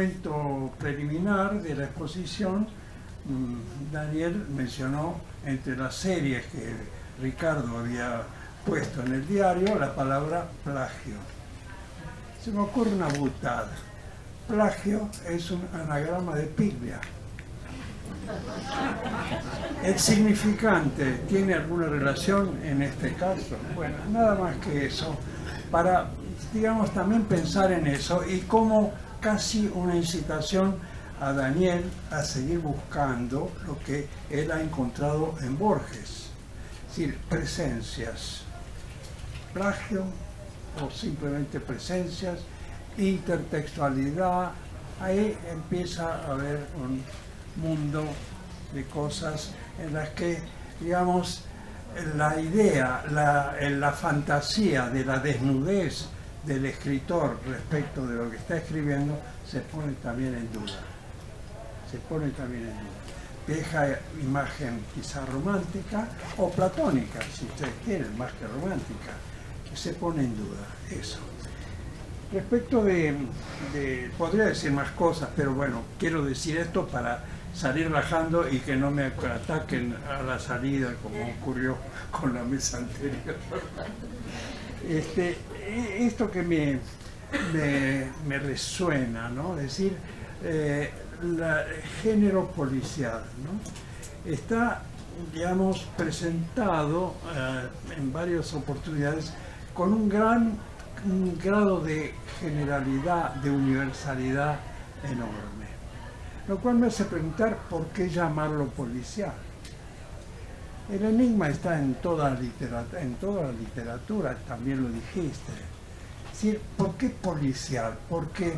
momento preliminar de la exposición, Daniel mencionó entre las series que Ricardo había puesto en el diario la palabra plagio. Se me ocurre una butada. Plagio es un anagrama de Piglia. ¿El significante tiene alguna relación en este caso? Bueno, nada más que eso, para, digamos, también pensar en eso y como casi una incitación a Daniel a seguir buscando lo que él ha encontrado en Borges, es decir, presencias, plagio o simplemente presencias, intertextualidad. Ahí empieza a haber un mundo de cosas en las que, digamos, la idea, la fantasía de la desnudez del escritor respecto de lo que está escribiendo se pone también en duda. Se pone también en duda. Vieja imagen quizá romántica o platónica, si ustedes quieren, más que romántica, que se pone en duda eso. Respecto podría decir más cosas, pero bueno, quiero decir esto para salir rajando y que no me ataquen a la salida como ocurrió con la mesa anterior. Esto que me resuena, ¿no? Es decir, el género policial, ¿no? Está, digamos, presentado en varias oportunidades con un grado de generalidad, de universalidad enorme. Lo cual me hace preguntar por qué llamarlo policial. El enigma está en toda la literatura, también lo dijiste. Es decir, ¿por qué policial? Porque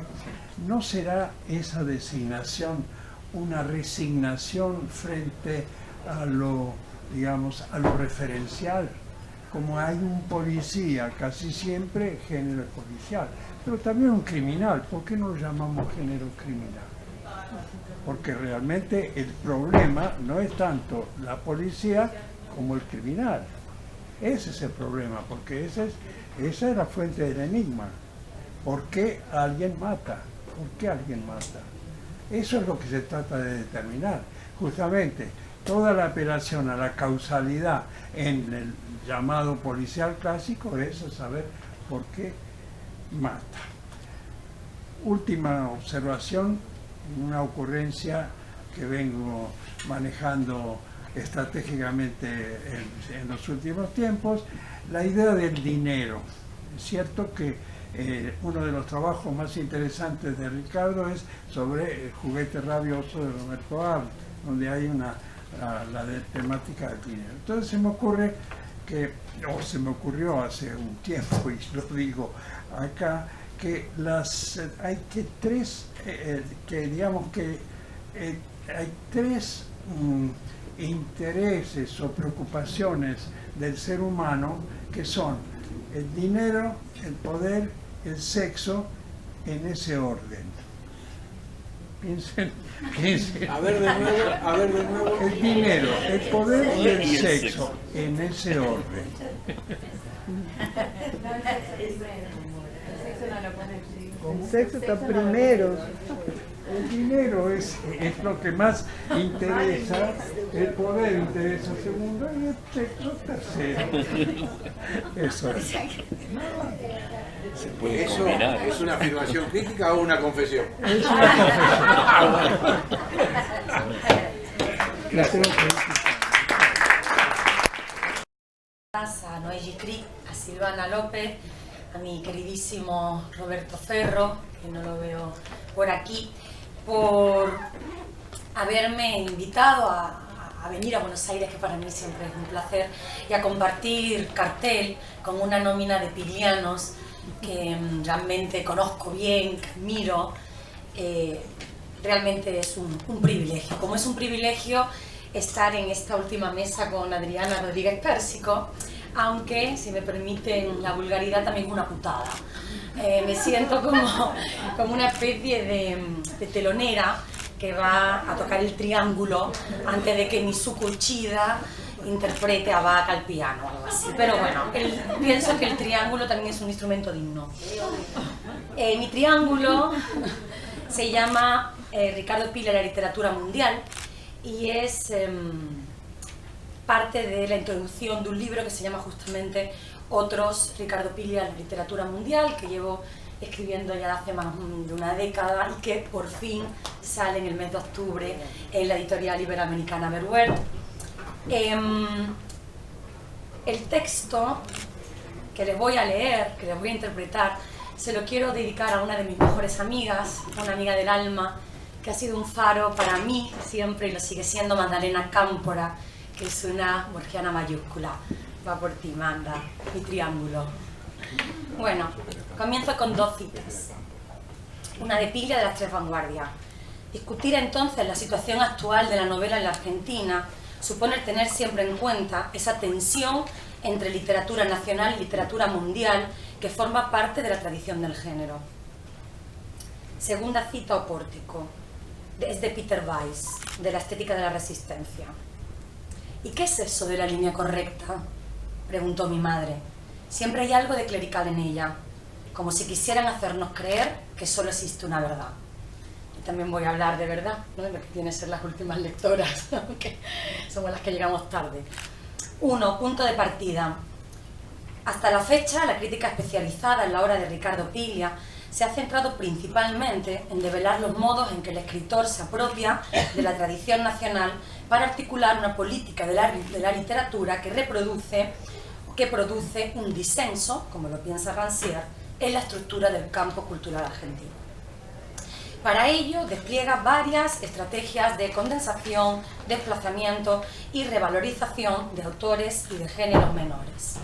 ¿no será esa designación una resignación frente a lo, digamos, a lo referencial? Como hay un policía, casi siempre género policial, pero también un criminal. ¿Por qué no lo llamamos género criminal? Porque realmente el problema no es tanto la policía como el criminal. Ese es el problema, porque esa es la fuente del enigma. ¿Por qué alguien mata? ¿Por qué alguien mata? Eso es lo que se trata de determinar. Justamente, toda la apelación a la causalidad en el llamado policial clásico es saber por qué mata. Última observación, una ocurrencia que vengo manejando estratégicamente en los últimos tiempos, la idea del dinero. Es cierto que uno de los trabajos más interesantes de Ricardo es sobre el juguete rabioso de Roberto Arlt, donde hay la temática del dinero. Entonces se me ocurre se me ocurrió hace un tiempo, y lo digo acá, que hay tres intereses o preocupaciones del ser humano que son el dinero, el poder, el sexo, en ese orden. Piensen. A ver de nuevo. El dinero, el poder y el sexo, en ese orden. El sexo está primero. El dinero es lo que más interesa, el poder interesa segundo y el sexo tercero. Eso es. Se puede ¿Eso combinar. es una afirmación crítica o una confesión? Es una confesión. A Noé Gicri, a Silvana López, a mi queridísimo Roberto Ferro, que no lo veo por aquí, por haberme invitado a venir a Buenos Aires, que para mí siempre es un placer, y a compartir cartel con una nómina de piglianos que realmente conozco bien, que admiro. Realmente es un privilegio. Como es un privilegio estar en esta última mesa con Adriana Rodríguez Pérsico, aunque, si me permiten la vulgaridad, también es una putada. Me siento como una especie de telonera que va a tocar el triángulo antes de que Mizuko Uchida interprete a Bach al piano o algo así. Pero bueno, pienso que el triángulo también es un instrumento digno. Mi triángulo Se llama Ricardo Piglia, la literatura mundial, y es parte de la introducción de un libro que se llama justamente Otros Ricardo Piglia, la literatura mundial, que llevo escribiendo ya hace más de una década y que por fin sale en el mes de octubre en la editorial iberoamericana Verwer. El texto que les voy a leer, que les voy a interpretar, se lo quiero dedicar a una de mis mejores amigas, una amiga del alma, que ha sido un faro para mí siempre y lo sigue siendo, Magdalena Cámpora, que es una borgiana mayúscula. Va por ti, Magda, mi triángulo. Bueno, comienzo con dos citas. Una de Piglia, de las Tres Vanguardias. Discutir entonces la situación actual de la novela en la Argentina supone tener siempre en cuenta esa tensión entre literatura nacional y literatura mundial que forma parte de la tradición del género. Segunda cita o pórtico, es de Peter Weiss, de la estética de la resistencia. ¿Y qué es eso de la línea correcta?, preguntó mi madre. Siempre hay algo de clerical en ella, como si quisieran hacernos creer que solo existe una verdad. Y también voy a hablar de verdad, ¿no?, de lo que tienen que ser las últimas lectoras, aunque somos las que llegamos tarde. 1. Punto de partida. Hasta la fecha, la crítica especializada en la obra de Ricardo Piglia se ha centrado principalmente en develar los modos en que el escritor se apropia de la tradición nacional para articular una política de la literatura que produce un disenso, como lo piensa Rancière, en la estructura del campo cultural argentino. Para ello despliega varias estrategias de condensación, desplazamiento y revalorización de autores y de géneros menores.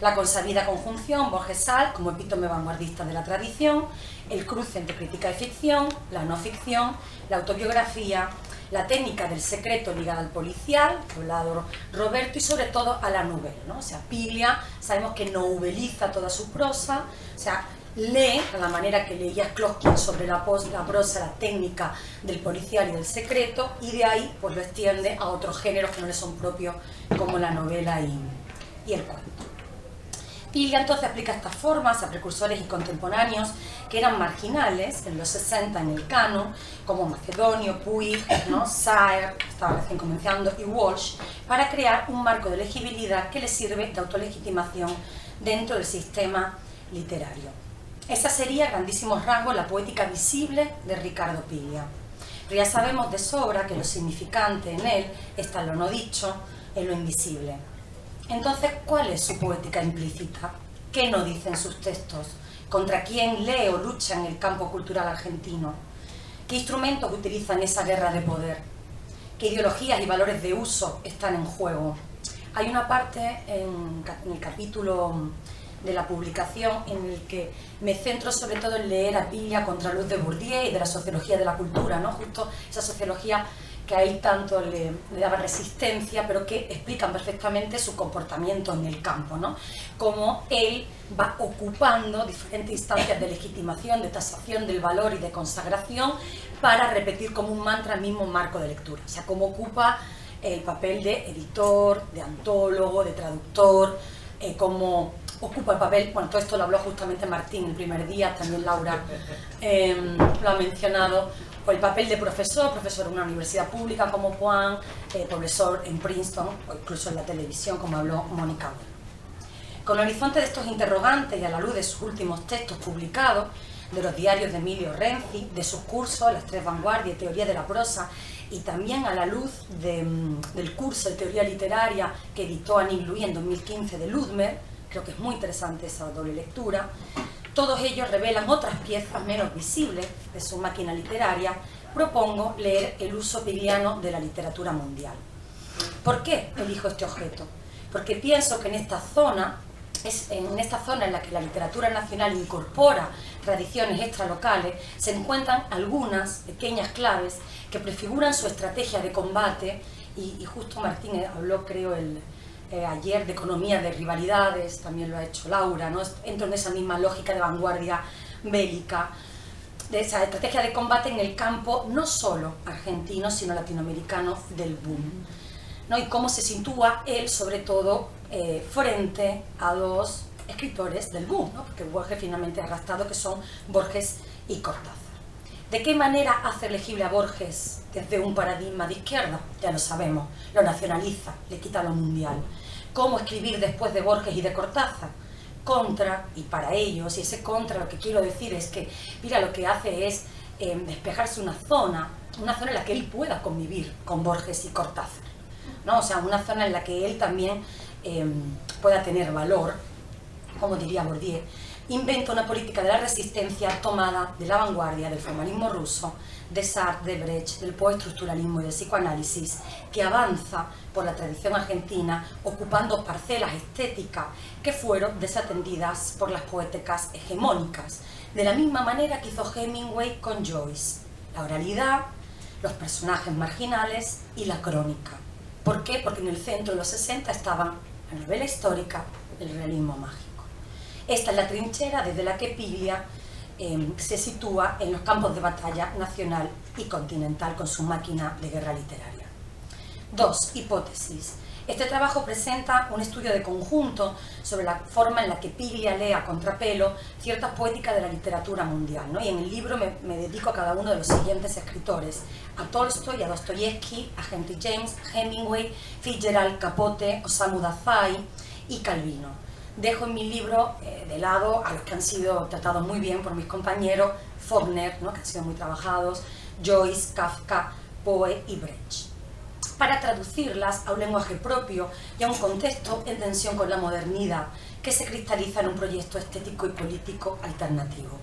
La consabida conjunción borgesal como epítome vanguardista de la tradición, el cruce entre crítica y ficción, la no ficción, la autobiografía, la técnica del secreto ligada al policial, que ha hablado Roberto, y sobre todo a la novela, ¿no? O sea, Piglia, sabemos que noveliza toda su prosa, o sea, lee, de la manera que leía Closkey sobre la prosa, la técnica del policial y del secreto, y de ahí pues lo extiende a otros géneros que no le son propios, como la novela y el cuento. Piglia entonces aplica estas formas a precursores y contemporáneos que eran marginales en los 60 en el canon, como Macedonio, Puig, ¿no?, Saer, que estaba recién comenzando, y Walsh, para crear un marco de legibilidad que le sirve de autolegitimación dentro del sistema literario. Esa sería, a grandísimos rasgos, la poética visible de Ricardo Piglia. Pero ya sabemos de sobra que lo significante en él está en lo no dicho, en lo invisible. Entonces, ¿cuál es su poética implícita? ¿Qué no dicen sus textos? ¿Contra quién lee o lucha en el campo cultural argentino? ¿Qué instrumentos utiliza en esa guerra de poder? ¿Qué ideologías y valores de uso están en juego? Hay una parte en el capítulo de la publicación en el que me centro sobre todo en leer a Piglia contra Luz de Bourdieu y de la sociología de la cultura, ¿no? Justo esa sociología que a él tanto le daba resistencia, pero que explican perfectamente su comportamiento en el campo, ¿no? Cómo él va ocupando diferentes instancias de legitimación, de tasación del valor y de consagración para repetir como un mantra el mismo marco de lectura. O sea, cómo ocupa el papel de editor, de antólogo, de traductor, cómo ocupa el papel, bueno, todo esto lo habló justamente Martín el primer día, también Laura lo ha mencionado, por el papel de profesor en una universidad pública como Juan, profesor en Princeton o incluso en la televisión, como habló Mónica. Con el horizonte de estos interrogantes y a la luz de sus últimos textos publicados, de los diarios de Emilio Renzi, de sus cursos, Las Tres Vanguardias y Teoría de la Prosa, y también a la luz del curso de Teoría Literaria que editó Annie Louis en 2015 de Ludmer, creo que es muy interesante esa doble lectura. Todos ellos revelan otras piezas menos visibles de su máquina literaria. Propongo leer el uso pigliano de la literatura mundial. ¿Por qué elijo este objeto? Porque pienso que en esta zona en la que la literatura nacional incorpora tradiciones extralocales, se encuentran algunas pequeñas claves que prefiguran su estrategia de combate, y justo Martín habló, creo, ayer de economía de rivalidades, también lo ha hecho Laura, ¿no? Entro en esa misma lógica de vanguardia bélica, de esa estrategia de combate en el campo no solo argentino, sino latinoamericano del boom, ¿no? Y cómo se sitúa él, sobre todo, frente a dos escritores del boom, ¿no? Porque Borges finalmente ha arrastrado, que son Borges y Cortázar. ¿De qué manera hace legible a Borges desde un paradigma de izquierda? Ya lo sabemos, lo nacionaliza, le quita lo mundial. ¿Cómo escribir después de Borges y de Cortázar? Contra, y para ellos, y ese contra lo que quiero decir es que, mira, lo que hace es despejarse una zona en la que él pueda convivir con Borges y Cortázar, ¿no? O sea, una zona en la que él también pueda tener valor, como diría Bourdieu. Inventa una política de la resistencia tomada de la vanguardia del formalismo ruso, de Sartre, de Brecht, del postestructuralismo y del psicoanálisis, que avanza por la tradición argentina ocupando parcelas estéticas que fueron desatendidas por las poéticas hegemónicas, de la misma manera que hizo Hemingway con Joyce. La oralidad, los personajes marginales y la crónica. ¿Por qué? Porque en el centro de los 60 estaban la novela histórica, el realismo mágico. Esta es la trinchera desde la que Piglia se sitúa en los campos de batalla nacional y continental con su máquina de guerra literaria. 2. Hipótesis. Este trabajo presenta un estudio de conjunto sobre la forma en la que Piglia lee a contrapelo ciertas poéticas de la literatura mundial, ¿no? Y en el libro me dedico a cada uno de los siguientes escritores: a Tolstoy, a Dostoyevsky, a Henry James, Hemingway, Fitzgerald, Capote, Osamu Dazai y Calvino. Dejo en mi libro de lado a los que han sido tratados muy bien por mis compañeros, Faulkner, ¿no?, que han sido muy trabajados, Joyce, Kafka, Poe y Brecht, para traducirlas a un lenguaje propio y a un contexto en tensión con la modernidad, que se cristaliza en un proyecto estético y político alternativo.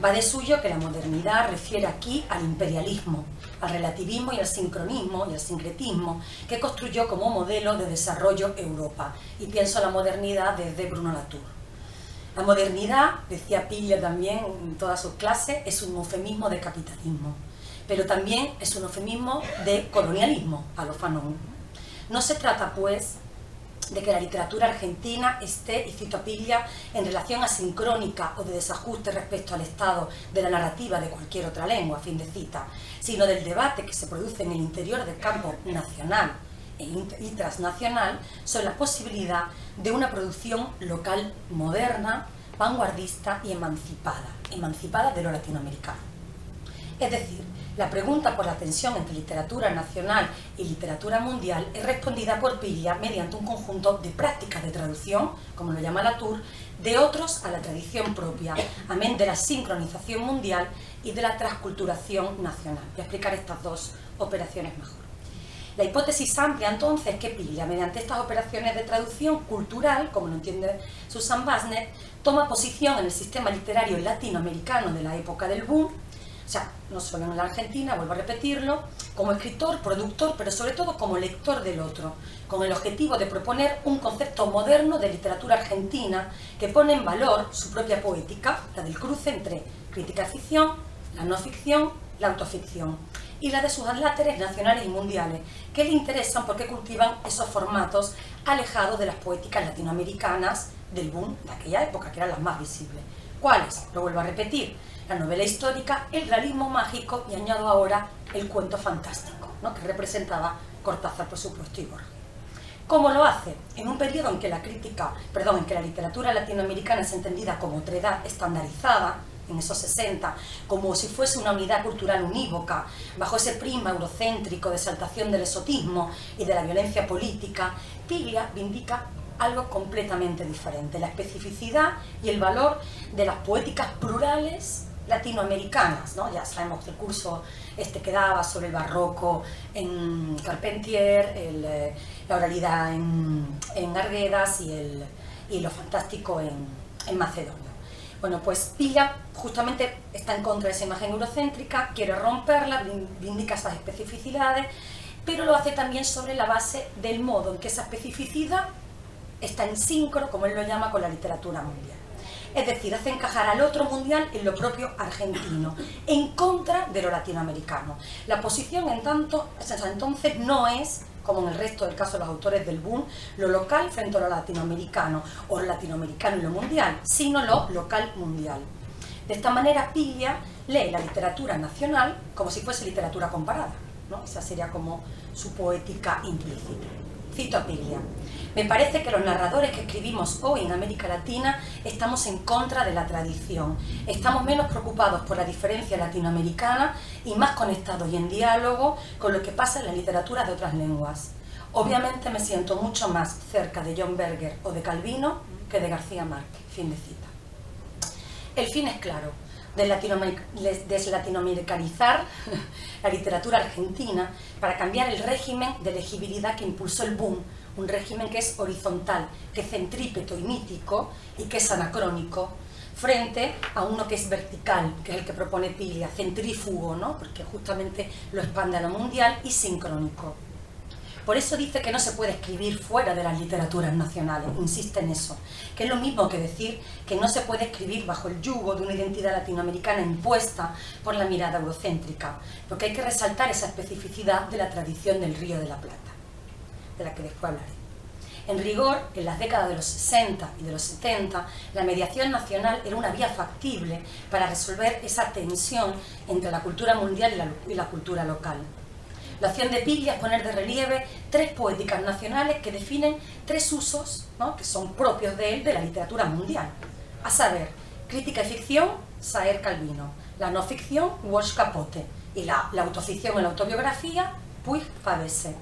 Va de suyo que la modernidad refiere aquí al imperialismo, al relativismo y al sincronismo y al sincretismo que construyó como modelo de desarrollo Europa. Y pienso en la modernidad desde Bruno Latour. La modernidad, decía Piglia también en todas sus clases, es un eufemismo de capitalismo, pero también es un eufemismo de colonialismo, a lo Fanon. No se trata, pues, de que la literatura argentina esté, y cito a Piglia, en relación asincrónica o de desajuste respecto al estado de la narrativa de cualquier otra lengua, fin de cita, sino del debate que se produce en el interior del campo nacional y transnacional sobre la posibilidad de una producción local moderna, vanguardista y emancipada de lo latinoamericano. Es decir, la pregunta por la tensión entre literatura nacional y literatura mundial es respondida por Piglia mediante un conjunto de prácticas de traducción, como lo llama Latour, de otros a la tradición propia, amén de la sincronización mundial y de la transculturación nacional. Voy a explicar estas dos operaciones mejor. La hipótesis amplia, entonces, es que Piglia, mediante estas operaciones de traducción cultural, como lo entiende Susan Bassnett, toma posición en el sistema literario latinoamericano de la época del boom. O sea, no solo en la Argentina, vuelvo a repetirlo, como escritor, productor, pero sobre todo como lector del otro, con el objetivo de proponer un concepto moderno de literatura argentina que pone en valor su propia poética, la del cruce entre crítica de ficción, la no ficción, la autoficción, y la de sus adláteres nacionales y mundiales, que le interesan porque cultivan esos formatos alejados de las poéticas latinoamericanas del boom de aquella época, que eran las más visibles. ¿Cuáles? Lo vuelvo a repetir: la novela histórica, el realismo mágico y añado ahora el cuento fantástico, ¿no?, que representaba Cortázar, por supuesto, y Borges. ¿Cómo lo hace? En un periodo en que la literatura latinoamericana es entendida como otredad estandarizada, en esos 60, como si fuese una unidad cultural unívoca, bajo ese prisma eurocéntrico de exaltación del exotismo y de la violencia política, Piglia vindica algo completamente diferente: la especificidad y el valor de las poéticas plurales latinoamericanas, ¿no? Ya sabemos que el curso que daba sobre el barroco en Carpentier, la oralidad en Arguedas y lo fantástico en Macedonio. Bueno, pues Piglia justamente está en contra de esa imagen eurocéntrica, quiere romperla, vindica esas especificidades, pero lo hace también sobre la base del modo en que esa especificidad está en síncrono, como él lo llama, con la literatura mundial. Es decir, hace encajar al otro mundial en lo propio argentino, en contra de lo latinoamericano. La posición, entonces, no es, como en el resto del caso de los autores del boom, lo local frente a lo latinoamericano, o lo latinoamericano y lo mundial, sino lo local mundial. De esta manera, Piglia lee la literatura nacional como si fuese literatura comparada, ¿no? Esa sería como su poética implícita. Cito a Piglia: me parece que los narradores que escribimos hoy en América Latina estamos en contra de la tradición, estamos menos preocupados por la diferencia latinoamericana y más conectados y en diálogo con lo que pasa en la literatura de otras lenguas. Obviamente me siento mucho más cerca de John Berger o de Calvino que de García Márquez. Fin de cita. El fin es claro: deslatinoamericanizar la literatura argentina para cambiar el régimen de legibilidad que impulsó el boom, un régimen que es horizontal, que es centrípeto y mítico y que es anacrónico, frente a uno que es vertical, que es el que propone Piglia, centrífugo, ¿no? Porque justamente lo expande a lo mundial, y sincrónico. Por eso dice que no se puede escribir fuera de las literaturas nacionales, insiste en eso, que es lo mismo que decir que no se puede escribir bajo el yugo de una identidad latinoamericana impuesta por la mirada eurocéntrica, porque hay que resaltar esa especificidad de la tradición del Río de la Plata, de la que después hablaré. En rigor, en las décadas de los 60 y de los 70, la mediación nacional era una vía factible para resolver esa tensión entre la cultura mundial y la cultura local. La acción de Piglia es poner de relieve tres poéticas nacionales que definen tres usos, ¿no?, que son propios de él, de la literatura mundial. A saber, crítica y ficción, Saer Calvino; la no ficción, Walsh Capote; y la autoficción y la autobiografía, Puig Pavese.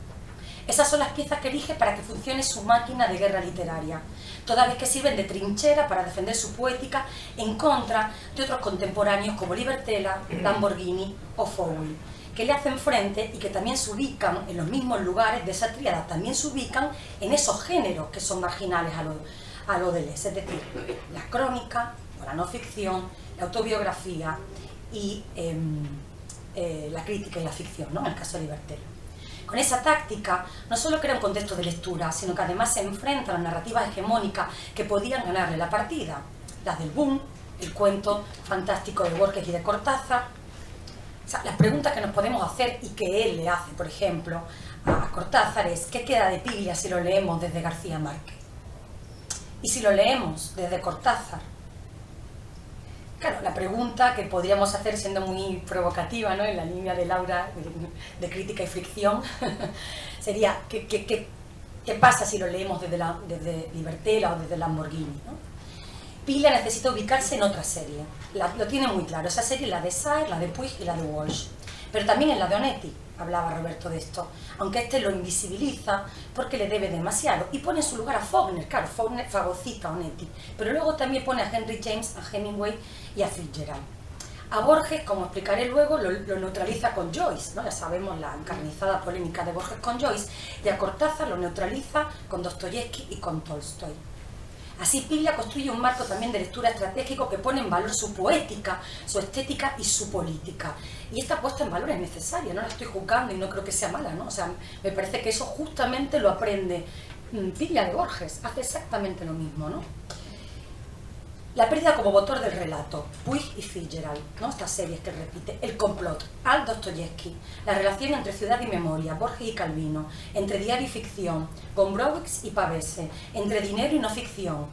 Esas son las piezas que elige para que funcione su máquina de guerra literaria, toda vez que sirven de trinchera para defender su poética en contra de otros contemporáneos como Libertela, Lamborghini o Fowell, que le hacen frente y que también se ubican en los mismos lugares de esa tríada, también se ubican en esos géneros que son marginales a lo Deleuze, es decir, la crónica, o la no ficción, la autobiografía y la crítica y la ficción, ¿no?, en el caso de Libertela. Con esa táctica no solo crea un contexto de lectura, sino que además se enfrenta a las narrativas hegemónicas que podían ganarle la partida, las del boom, el cuento fantástico de Borges y de Cortázar. O sea, las preguntas que nos podemos hacer y que él le hace, por ejemplo, a Cortázar es: ¿qué queda de Piglia si lo leemos desde García Márquez? Y si lo leemos desde Cortázar. Claro, la pregunta que podríamos hacer, siendo muy provocativa, ¿no?, en la línea de Laura de crítica y fricción, sería ¿qué pasa si lo leemos desde Libertela o desde Lamborghini, ¿no? Piglia necesita ubicarse en otra serie, lo tiene muy claro, esa serie es la de Saer, la de Puig y la de Walsh, pero también en la de Onetti, hablaba Roberto de esto, aunque este lo invisibiliza porque le debe demasiado, y pone en su lugar a Faulkner. Claro, Faulkner fagocita a Onetti, pero luego también pone a Henry James, a Hemingway y a Fitzgerald. A Borges, como explicaré luego, lo neutraliza con Joyce, ¿no? Ya sabemos la encarnizada polémica de Borges con Joyce, y a Cortázar lo neutraliza con Dostoyevsky y con Tolstoy. Así Piglia construye un marco también de lectura estratégico que pone en valor su poética, su estética y su política. Y esta puesta en valor es necesaria, no la estoy juzgando y no creo que sea mala, ¿no? O sea, me parece que eso justamente lo aprende Piglia de Borges, hace exactamente lo mismo, ¿no? La pérdida como motor del relato, Puig y Fitzgerald, ¿no?, estas series que repite, el complot, Al Dostoyevsky, la relación entre ciudad y memoria, Borges y Calvino, entre diario y ficción, Gombrowicz y Pavese, entre dinero y no ficción,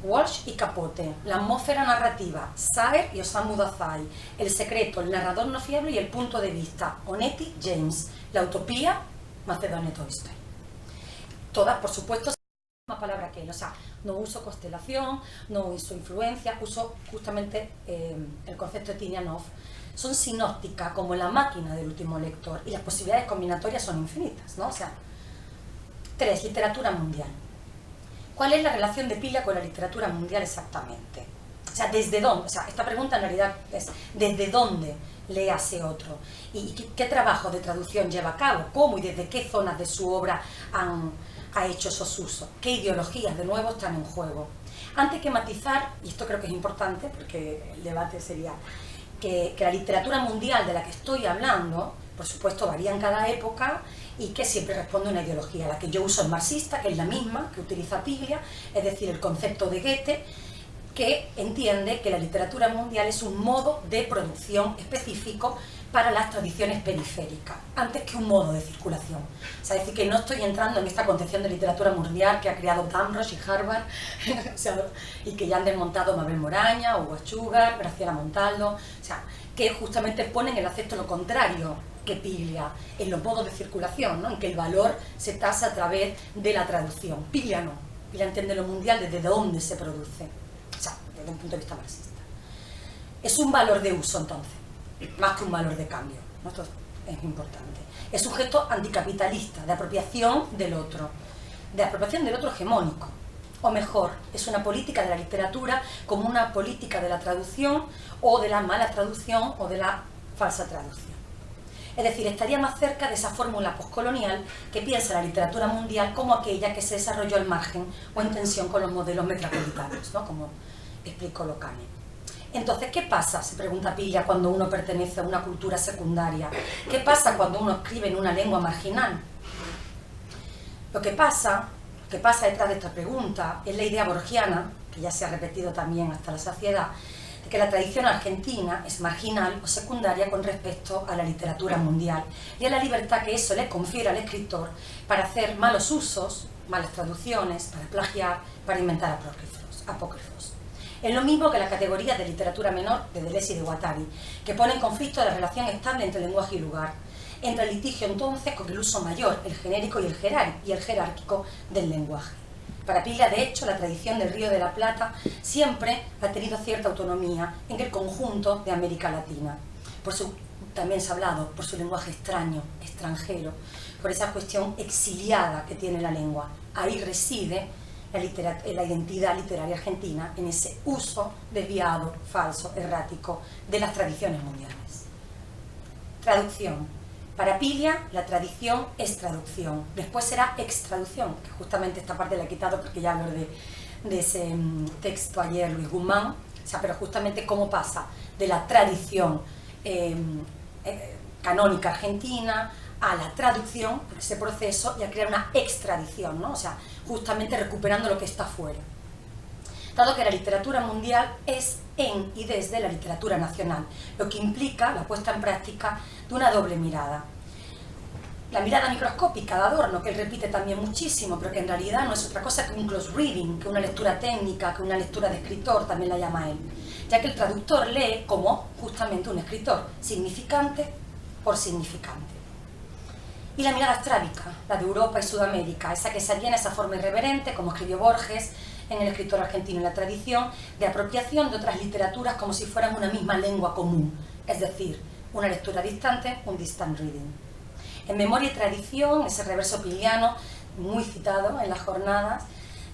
Walsh y Capote, la atmósfera narrativa, Saer y Osamu Dazai, el secreto, el narrador no fiable y el punto de vista, Onetti, James, la utopía, Macedonio Tolstoy. Todas, por supuesto, más palabra que él, o sea, no uso constelación, no uso influencia, uso justamente el concepto de Tinianov. Son sinópticas como la máquina del último lector y las posibilidades combinatorias son infinitas, ¿no? O sea, 3. Literatura mundial. ¿Cuál es la relación de Piglia con la literatura mundial exactamente? O sea, ¿desde dónde? O sea, esta pregunta en realidad es ¿desde dónde lee a ese otro? ¿Y qué trabajo de traducción lleva a cabo? ¿Cómo y desde qué zonas de su obra ha hecho esos usos? ¿Qué ideologías de nuevo están en juego? Antes que matizar, y esto creo que es importante porque el debate sería que la literatura mundial de la que estoy hablando, por supuesto, varía en cada época y que siempre responde a una ideología. La que yo uso es marxista, que es la misma que utiliza Piglia, es decir, el concepto de Goethe, que entiende que la literatura mundial es un modo de producción específico para las tradiciones periféricas, antes que un modo de circulación. O sea, es decir, que no estoy entrando en esta concepción de literatura mundial que ha creado Damrosch y Harvard, o sea, y que ya han desmontado Mabel Moraña, Hugo Sugar, Graciela Montaldo. O sea, que justamente ponen el acento lo contrario que Piglia, en los modos de circulación, ¿no? En que el valor se tasa a través de la traducción. Piglia no. Piglia entiende lo mundial desde dónde se produce, o sea, desde un punto de vista marxista. Es un valor de uso, entonces, más que un valor de cambio, ¿no? Esto es importante. Es un gesto anticapitalista, de apropiación del otro hegemónico. O mejor, es una política de la literatura como una política de la traducción o de la mala traducción o de la falsa traducción. Es decir, estaría más cerca de esa fórmula postcolonial que piensa la literatura mundial como aquella que se desarrolló al margen o en tensión con los modelos metropolitanos, ¿no? Como explicó Locane. Entonces, ¿qué pasa? Se pregunta Piglia cuando uno pertenece a una cultura secundaria. ¿Qué pasa cuando uno escribe en una lengua marginal? Lo que pasa detrás de esta pregunta es la idea borgiana, que ya se ha repetido también hasta la saciedad, de que la tradición argentina es marginal o secundaria con respecto a la literatura mundial y a la libertad que eso le confiere al escritor para hacer malos usos, malas traducciones, para plagiar, para inventar apócrifos. Es lo mismo que la categoría de literatura menor de Deleuze y de Guattari, que pone en conflicto la relación estable entre lenguaje y lugar. Entra el litigio entonces con el uso mayor, el genérico y el jerárquico del lenguaje. Para Piglia, de hecho, la tradición del Río de la Plata siempre ha tenido cierta autonomía en el conjunto de América Latina. También se ha hablado, por su lenguaje extraño, extranjero, por esa cuestión exiliada que tiene la lengua. Ahí reside la identidad literaria argentina, en ese uso desviado, falso, errático de las tradiciones mundiales. Traducción. Para Piglia, la tradición es traducción. Después será extraducción, que justamente esta parte la he quitado porque ya habló de ese texto ayer Luis Guzmán. O sea, pero justamente cómo pasa de la tradición canónica argentina a la traducción, ese proceso, y a crear una extradición, ¿no? O sea, justamente recuperando lo que está fuera. Dado que la literatura mundial es en y desde la literatura nacional, lo que implica la puesta en práctica de una doble mirada. La mirada microscópica de Adorno, que él repite también muchísimo, pero que en realidad no es otra cosa que un close reading, que una lectura técnica, que una lectura de escritor, también la llama él, ya que el traductor lee como justamente un escritor, significante por significante. Y la mirada astrábica, la de Europa y Sudamérica, esa que se llena esa forma irreverente, como escribió Borges en El escritor argentino y la tradición, de apropiación de otras literaturas como si fueran una misma lengua común, es decir, una lectura distante, un distant reading. En Memoria y tradición, ese reverso pigliano, muy citado en las jornadas,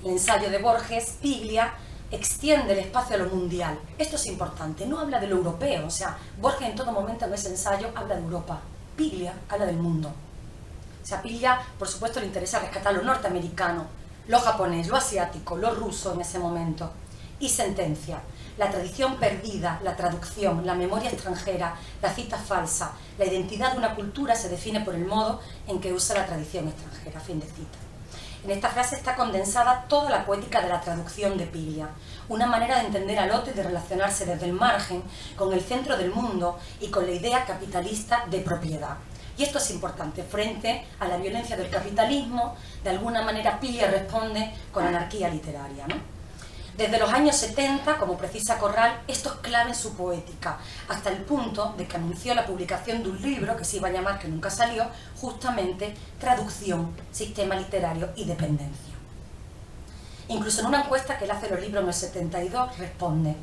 el ensayo de Borges, Piglia extiende el espacio a lo mundial. Esto es importante, no habla de lo europeo, o sea, Borges en todo momento en ese ensayo habla de Europa, Piglia habla del mundo. O sea, Piglia, por supuesto, le interesa rescatar lo norteamericano, lo japonés, lo asiático, lo ruso en ese momento. Y sentencia, la tradición perdida, la traducción, la memoria extranjera, la cita falsa, la identidad de una cultura se define por el modo en que usa la tradición extranjera. Fin de cita. En esta frase está condensada toda la poética de la traducción de Piglia, una manera de entender al otro y de relacionarse desde el margen con el centro del mundo y con la idea capitalista de propiedad. Y esto es importante, frente a la violencia del capitalismo, de alguna manera Piglia responde con anarquía literaria, ¿no? Desde los años 70, como precisa Corral, esto es clave en su poética, hasta el punto de que anunció la publicación de un libro que se iba a llamar, que nunca salió, justamente Traducción, Sistema Literario y Dependencia. Incluso en una encuesta que él hace los libros en el 72, responde: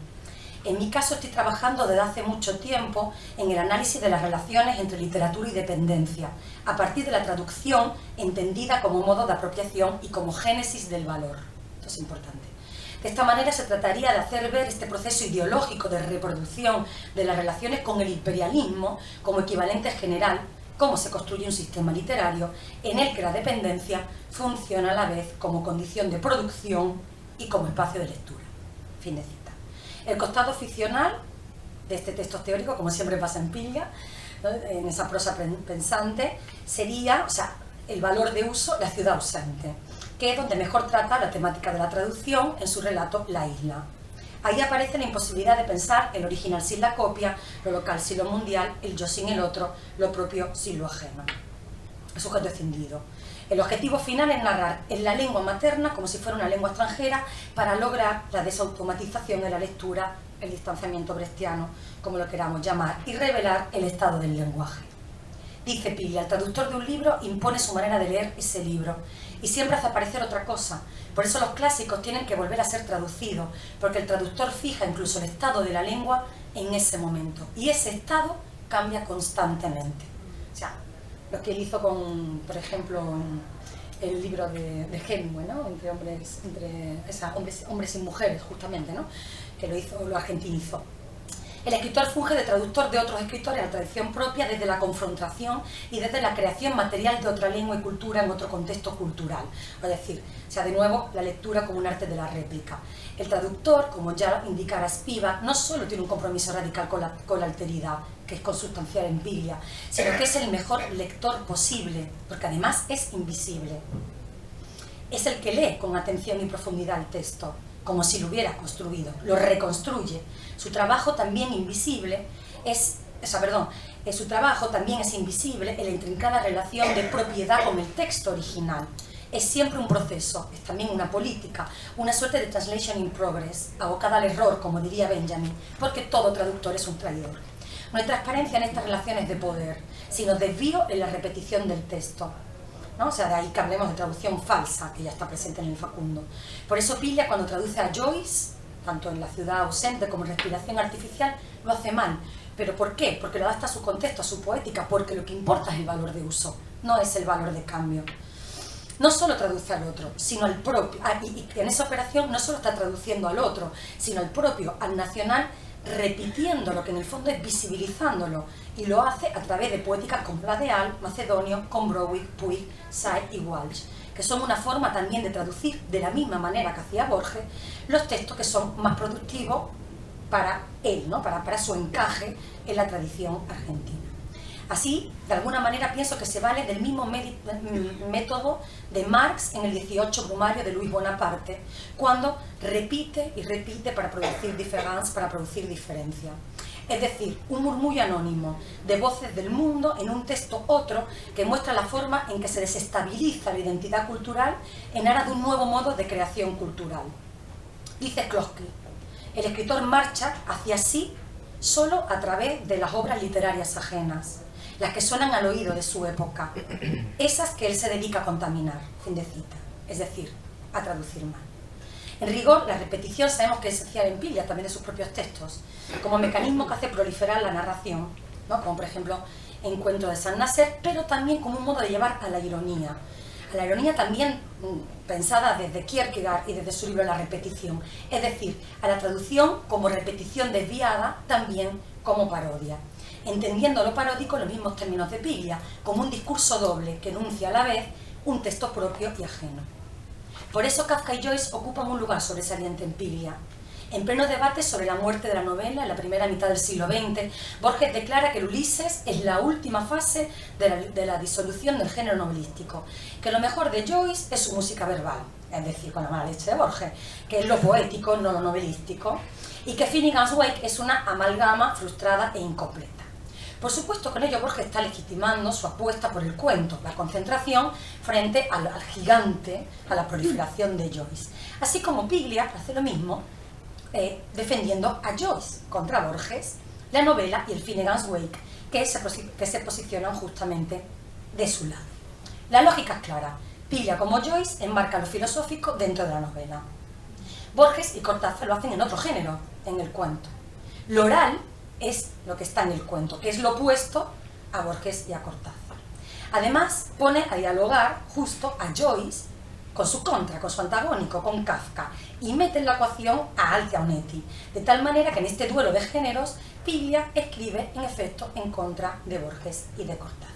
en mi caso estoy trabajando desde hace mucho tiempo en el análisis de las relaciones entre literatura y dependencia, a partir de la traducción entendida como modo de apropiación y como génesis del valor. Esto es importante. De esta manera se trataría de hacer ver este proceso ideológico de reproducción de las relaciones con el imperialismo como equivalente general, cómo se construye un sistema literario en el que la dependencia funciona a la vez como condición de producción y como espacio de lectura. Fin de cita. El costado ficcional de este texto teórico, como siempre pasa en Piglia, ¿no?, en esa prosa pensante, sería, o sea, el valor de uso, la ciudad ausente, que es donde mejor trata la temática de la traducción en su relato La isla. Ahí aparece la imposibilidad de pensar el original sin la copia, lo local sin lo mundial, el yo sin el otro, lo propio sin lo ajeno. El sujeto escindido. El objetivo final es narrar en la lengua materna como si fuera una lengua extranjera para lograr la desautomatización de la lectura, el distanciamiento brechtiano, como lo queramos llamar, y revelar el estado del lenguaje. Dice Piglia, el traductor de un libro impone su manera de leer ese libro y siempre hace aparecer otra cosa. Por eso los clásicos tienen que volver a ser traducidos, porque el traductor fija incluso el estado de la lengua en ese momento. Y ese estado cambia constantemente. O sea, lo que él hizo con, por ejemplo, el libro de Hemingway, ¿no? Hombres y mujeres, justamente, ¿no? Que lo argentinizó. El escritor funge de traductor de otros escritores a la tradición propia desde la confrontación y desde la creación material de otra lengua y cultura en otro contexto cultural. Es decir, o sea, de nuevo, la lectura como un arte de la réplica. El traductor, como ya indicara Spivak, no solo tiene un compromiso radical con la alteridad, que es consustancial en Piglia, sino que es el mejor lector posible, porque además es invisible. Es el que lee con atención y profundidad el texto, como si lo hubiera construido, lo reconstruye. Su trabajo también invisible su trabajo también es invisible en la intrincada relación de propiedad con el texto original. Es siempre un proceso, es también una política, una suerte de translation in progress, abocada al error, como diría Benjamin, porque todo traductor es un traidor. No hay transparencia en estas relaciones de poder, sino desvío en la repetición del texto, ¿no? O sea, de ahí que hablemos de traducción falsa, que ya está presente en el Facundo. Por eso Piglia, cuando traduce a Joyce, tanto en La ciudad ausente como en Respiración artificial, lo hace mal. ¿Pero por qué? Porque lo adapta a su contexto, a su poética, porque lo que importa es el valor de uso, no es el valor de cambio. No solo traduce al otro, sino al propio, y en esa operación no solo está traduciendo al otro, sino al propio, al nacional, repitiéndolo, que en el fondo es visibilizándolo, y lo hace a través de poéticas como la de Al, Macedonio, Gombrowicz, Puig, Say y Walsh, que son una forma también de traducir de la misma manera que hacía Borges los textos que son más productivos para él, ¿no? para su encaje en la tradición argentina. Así, de alguna manera pienso que se vale del mismo método de Marx en el 18 Brumario de Luis Bonaparte, cuando repite y repite para producir différence, para producir diferencia. Es decir, un murmullo anónimo de voces del mundo en un texto otro que muestra la forma en que se desestabiliza la identidad cultural en aras de un nuevo modo de creación cultural. Dice Klossky, el escritor marcha hacia sí solo a través de las obras literarias ajenas, las que suenan al oído de su época, esas que él se dedica a contaminar, fin de cita, es decir, a traducir mal. En rigor, la repetición sabemos que es esencial en Piglia, también de sus propios textos, como mecanismo que hace proliferar la narración, ¿no? Como por ejemplo Encuentro de San Nasser, pero también como un modo de llevar a la ironía. A la ironía también pensada desde Kierkegaard y desde su libro La repetición, es decir, a la traducción como repetición desviada, también como parodia, entendiendo lo paródico en los mismos términos de Piglia, como un discurso doble que enuncia a la vez un texto propio y ajeno. Por eso Kafka y Joyce ocupan un lugar sobresaliente en Piglia. En pleno debate sobre la muerte de la novela en la primera mitad del siglo XX, Borges declara que el Ulises es la última fase de la disolución del género novelístico, que lo mejor de Joyce es su música verbal, es decir, con la mala leche de Borges, que es lo poético, no lo novelístico, y que Finnegan's Wake es una amalgama frustrada e incompleta. Por supuesto, con ello Borges está legitimando su apuesta por el cuento, la concentración frente al gigante, a la proliferación de Joyce. Así como Piglia hace lo mismo, defendiendo a Joyce contra Borges, la novela y el Finnegan's Wake, que se posicionan justamente de su lado. La lógica es clara. Piglia, como Joyce, enmarca lo filosófico dentro de la novela. Borges y Cortázar lo hacen en otro género, en el cuento. Lo oral es lo que está en el cuento, que es lo opuesto a Borges y a Cortázar. Además, pone a dialogar justo a Joyce con su contra, con su antagónico, con Kafka, y mete en la ecuación a Al y a Onetti, de tal manera que en este duelo de géneros, Piglia escribe, en efecto, en contra de Borges y de Cortázar.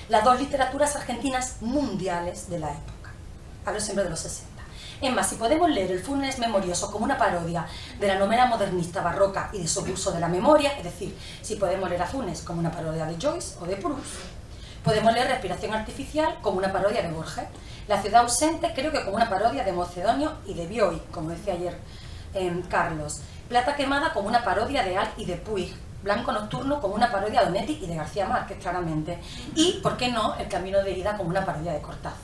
Las dos literaturas argentinas mundiales de la época. Hablo siempre de los 60. Es más, si podemos leer el Funes Memorioso como una parodia de la novela modernista barroca y de su uso de la memoria, es decir, si podemos leer a Funes como una parodia de Joyce o de Proust, podemos leer Respiración artificial como una parodia de Borges, La ciudad ausente creo que como una parodia de Macedonio y de Bioy, como decía ayer Carlos, Plata quemada como una parodia de Al y de Puig, Blanco nocturno como una parodia de Onetti y de García Márquez, claramente, y, ¿por qué no?, El camino de ida como una parodia de Cortázar.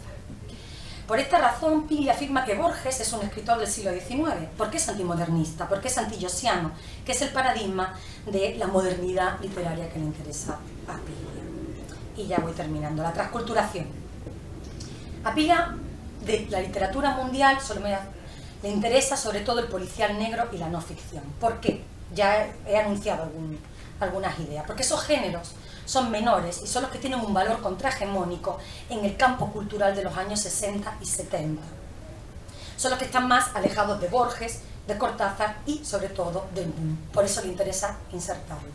Por esta razón, Piglia afirma que Borges es un escritor del siglo XIX. ¿Por qué es antimodernista? ¿Por qué es antijosiano? Que es el paradigma de la modernidad literaria que le interesa a Piglia. Y ya voy terminando. La transculturación. A Piglia, de la literatura mundial, le interesa sobre todo el policial negro y la no ficción. ¿Por qué? Ya he anunciado algunas ideas. Porque esos géneros son menores y son los que tienen un valor contrahegemónico en el campo cultural de los años 60 y 70. Son los que están más alejados de Borges, de Cortázar y, sobre todo, del boom. Por eso le interesa insertarlos.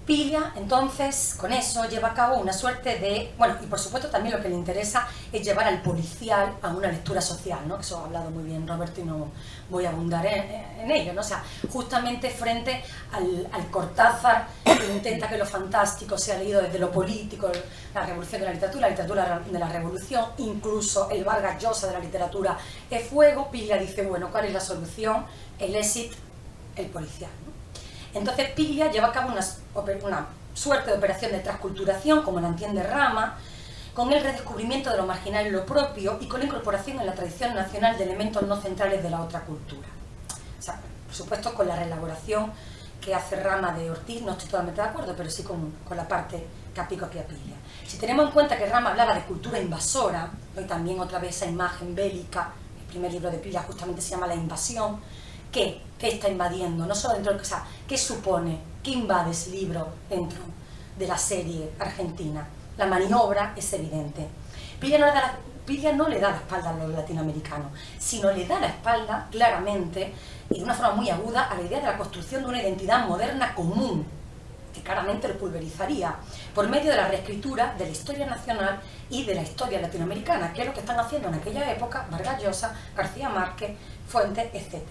Piglia, entonces, con eso lleva a cabo una suerte de... Bueno, y por supuesto también lo que le interesa es llevar al policial a una lectura social, ¿no? Eso ha hablado muy bien Roberto y no voy a abundar en ello, ¿no? O sea, justamente frente al Cortázar, que intenta que lo fantástico sea leído desde lo político, la revolución de la literatura de la revolución, incluso el Vargas Llosa de la literatura es fuego. Piglia dice, bueno, ¿cuál es la solución? El éxito, el policial, ¿no? Entonces Piglia lleva a cabo una suerte de operación de transculturación, como la entiende Rama, con el redescubrimiento de lo marginal y lo propio y con la incorporación en la tradición nacional de elementos no centrales de la otra cultura. O sea, por supuesto con la reelaboración que hace Rama de Ortiz, no estoy totalmente de acuerdo, pero sí con la parte que aplico aquí a Piglia. Si tenemos en cuenta que Rama hablaba de cultura invasora, hoy también otra vez esa imagen bélica, el primer libro de Piglia justamente se llama La invasión. ¿Qué está invadiendo? No solo dentro de... O sea, ¿qué supone? ¿Qué invade ese libro dentro de la serie argentina? La maniobra es evidente. Piglia no le da la espalda a los latinoamericanos, sino le da la espalda claramente y de una forma muy aguda a la idea de la construcción de una identidad moderna común, que claramente lo pulverizaría, por medio de la reescritura de la historia nacional y de la historia latinoamericana, que es lo que están haciendo en aquella época Vargas Llosa, García Márquez, Fuentes, etc.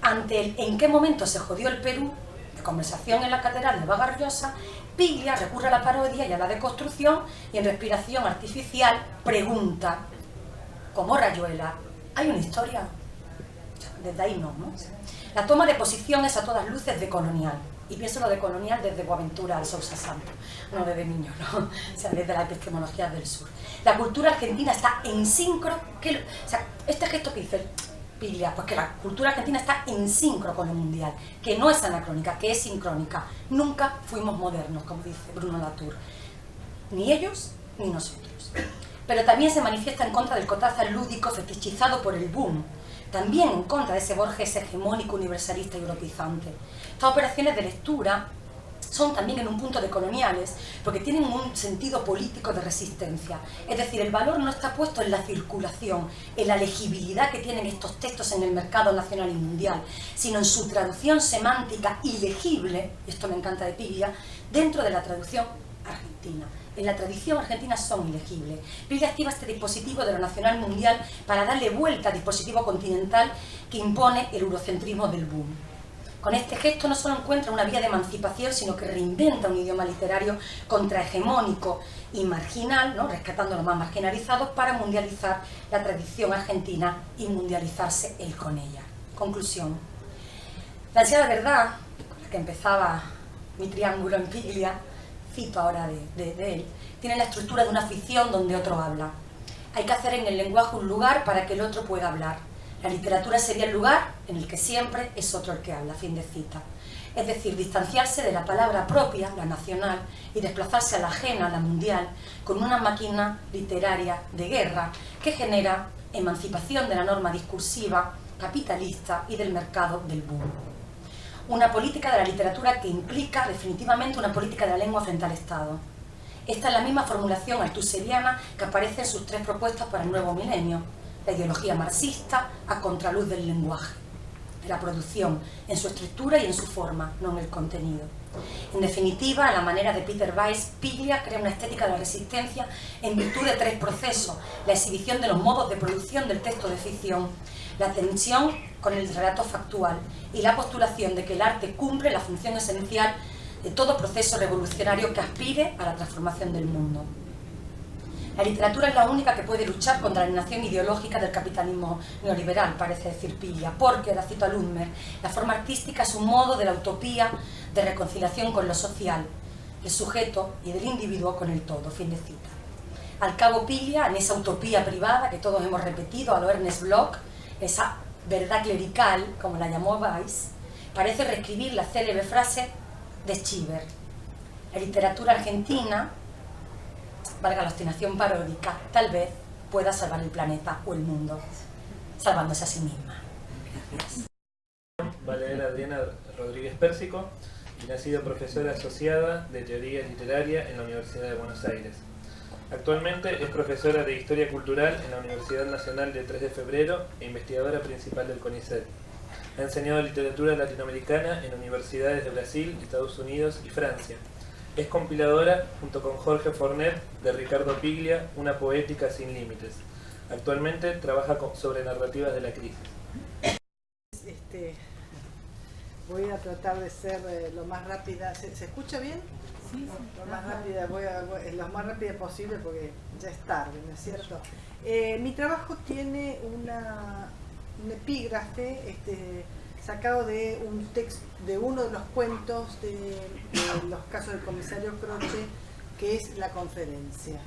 Ante el en qué momento se jodió el Perú, de conversación en la catedral de Vargas Llosa, Piglia recurre a la parodia y a la deconstrucción y en Respiración Artificial pregunta, como Rayuela, ¿hay una historia? Desde ahí no. La toma de posición es a todas luces decolonial. Y pienso lo de colonial desde Boaventura al Sousa Santos, no desde Miño, ¿no? O sea, desde la epistemología del sur. La cultura argentina está en sincro, o sea, este gesto que dice Piglia, pues que la cultura argentina está en sincro con lo mundial, que no es anacrónica, que es sincrónica. Nunca fuimos modernos, como dice Bruno Latour. Ni ellos, ni nosotros. Pero también se manifiesta en contra del Cortázar lúdico fetichizado por el boom. También en contra de ese Borges hegemónico, universalista y europeizante. Estas operaciones de lectura son también en un punto decoloniales, porque tienen un sentido político de resistencia. Es decir, el valor no está puesto en la circulación, en la legibilidad que tienen estos textos en el mercado nacional y mundial, sino en su traducción semántica y legible, y esto me encanta de Piglia, dentro de la traducción argentina. En la tradición argentina son ilegibles. Piglia activa este dispositivo de lo nacional mundial para darle vuelta al dispositivo continental que impone el eurocentrismo del boom. Con este gesto no solo encuentra una vía de emancipación, sino que reinventa un idioma literario contrahegemónico y marginal, ¿no? Rescatando los más marginalizados para mundializar la tradición argentina y mundializarse él con ella. Conclusión. La ansiada verdad, con la que empezaba mi triángulo en Piglia, cito ahora de él, tiene la estructura de una ficción donde otro habla. Hay que hacer en el lenguaje un lugar para que el otro pueda hablar. La literatura sería el lugar en el que siempre es otro el que habla, fin de cita. Es decir, distanciarse de la palabra propia, la nacional, y desplazarse a la ajena, la mundial, con una máquina literaria de guerra que genera emancipación de la norma discursiva capitalista y del mercado del boom. Una política de la literatura que implica definitivamente una política de la lengua frente al Estado. Esta es la misma formulación althuseriana que aparece en sus tres propuestas para el nuevo milenio. La ideología marxista a contraluz del lenguaje, de la producción, en su estructura y en su forma, no en el contenido. En definitiva, a la manera de Peter Weiss, Piglia crea una estética de la resistencia en virtud de tres procesos: la exhibición de los modos de producción del texto de ficción, la tensión con el relato factual y la postulación de que el arte cumple la función esencial de todo proceso revolucionario que aspire a la transformación del mundo. La literatura es la única que puede luchar contra la alienación ideológica del capitalismo neoliberal, parece decir Piglia, porque, la cito a Ludmer, la forma artística es un modo de la utopía de reconciliación con lo social, el sujeto y del individuo con el todo, fin de cita. Al cabo Piglia, en esa utopía privada que todos hemos repetido, a lo Ernest Bloch, esa verdad clerical, como la llamó Weiss, parece reescribir la célebre frase de Schieber: la literatura argentina, valga la obstinación paródica, tal vez pueda salvar el planeta o el mundo, salvándose a sí misma. Gracias. Valeria Adriana Rodríguez Pérsico, y ha sido profesora asociada de Teoría Literaria en la Universidad de Buenos Aires. Actualmente es profesora de Historia Cultural en la Universidad Nacional de 3 de Febrero e investigadora principal del CONICET. Ha enseñado literatura latinoamericana en universidades de Brasil, Estados Unidos y Francia. Es compiladora, junto con Jorge Fornet, de Ricardo Piglia, Una poética sin límites. Actualmente trabaja sobre narrativas de la crisis. Voy a tratar de ser lo más rápida. ¿Se escucha bien? Sí. Lo más rápida, lo más rápida posible porque ya es tarde, ¿no es cierto? Mi trabajo tiene un epígrafe sacado de un texto, de uno de los cuentos de los casos del comisario Croce, que es La conferencia.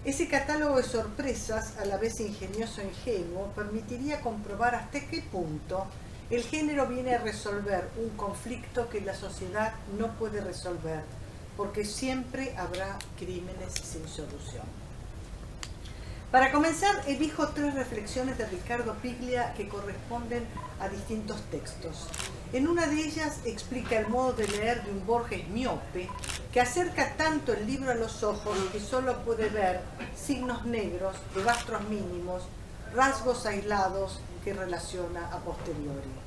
Ese catálogo de sorpresas, a la vez ingenioso e ingenuo, permitiría comprobar hasta qué punto el género viene a resolver un conflicto que la sociedad no puede resolver, porque siempre habrá crímenes sin solución. Para comenzar, elijo 3 reflexiones de Ricardo Piglia que corresponden a distintos textos. En una de ellas explica el modo de leer de un Borges miope que acerca tanto el libro a los ojos que solo puede ver signos negros de rastros mínimos, rasgos aislados que relaciona a posteriori.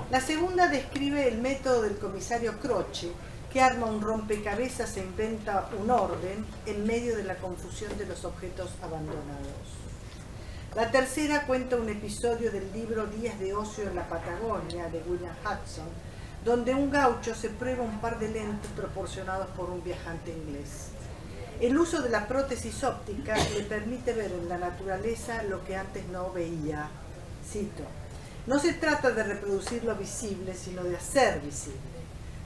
La segunda describe el método del comisario Croce, que arma un rompecabezas e inventa un orden en medio de la confusión de los objetos abandonados. La tercera cuenta un episodio del libro Días de ocio en la Patagonia, de William Hudson, donde un gaucho se prueba un par de lentes proporcionados por un viajante inglés. El uso de la prótesis óptica le permite ver en la naturaleza lo que antes no veía. Cito: no se trata de reproducir lo visible, sino de hacer visible.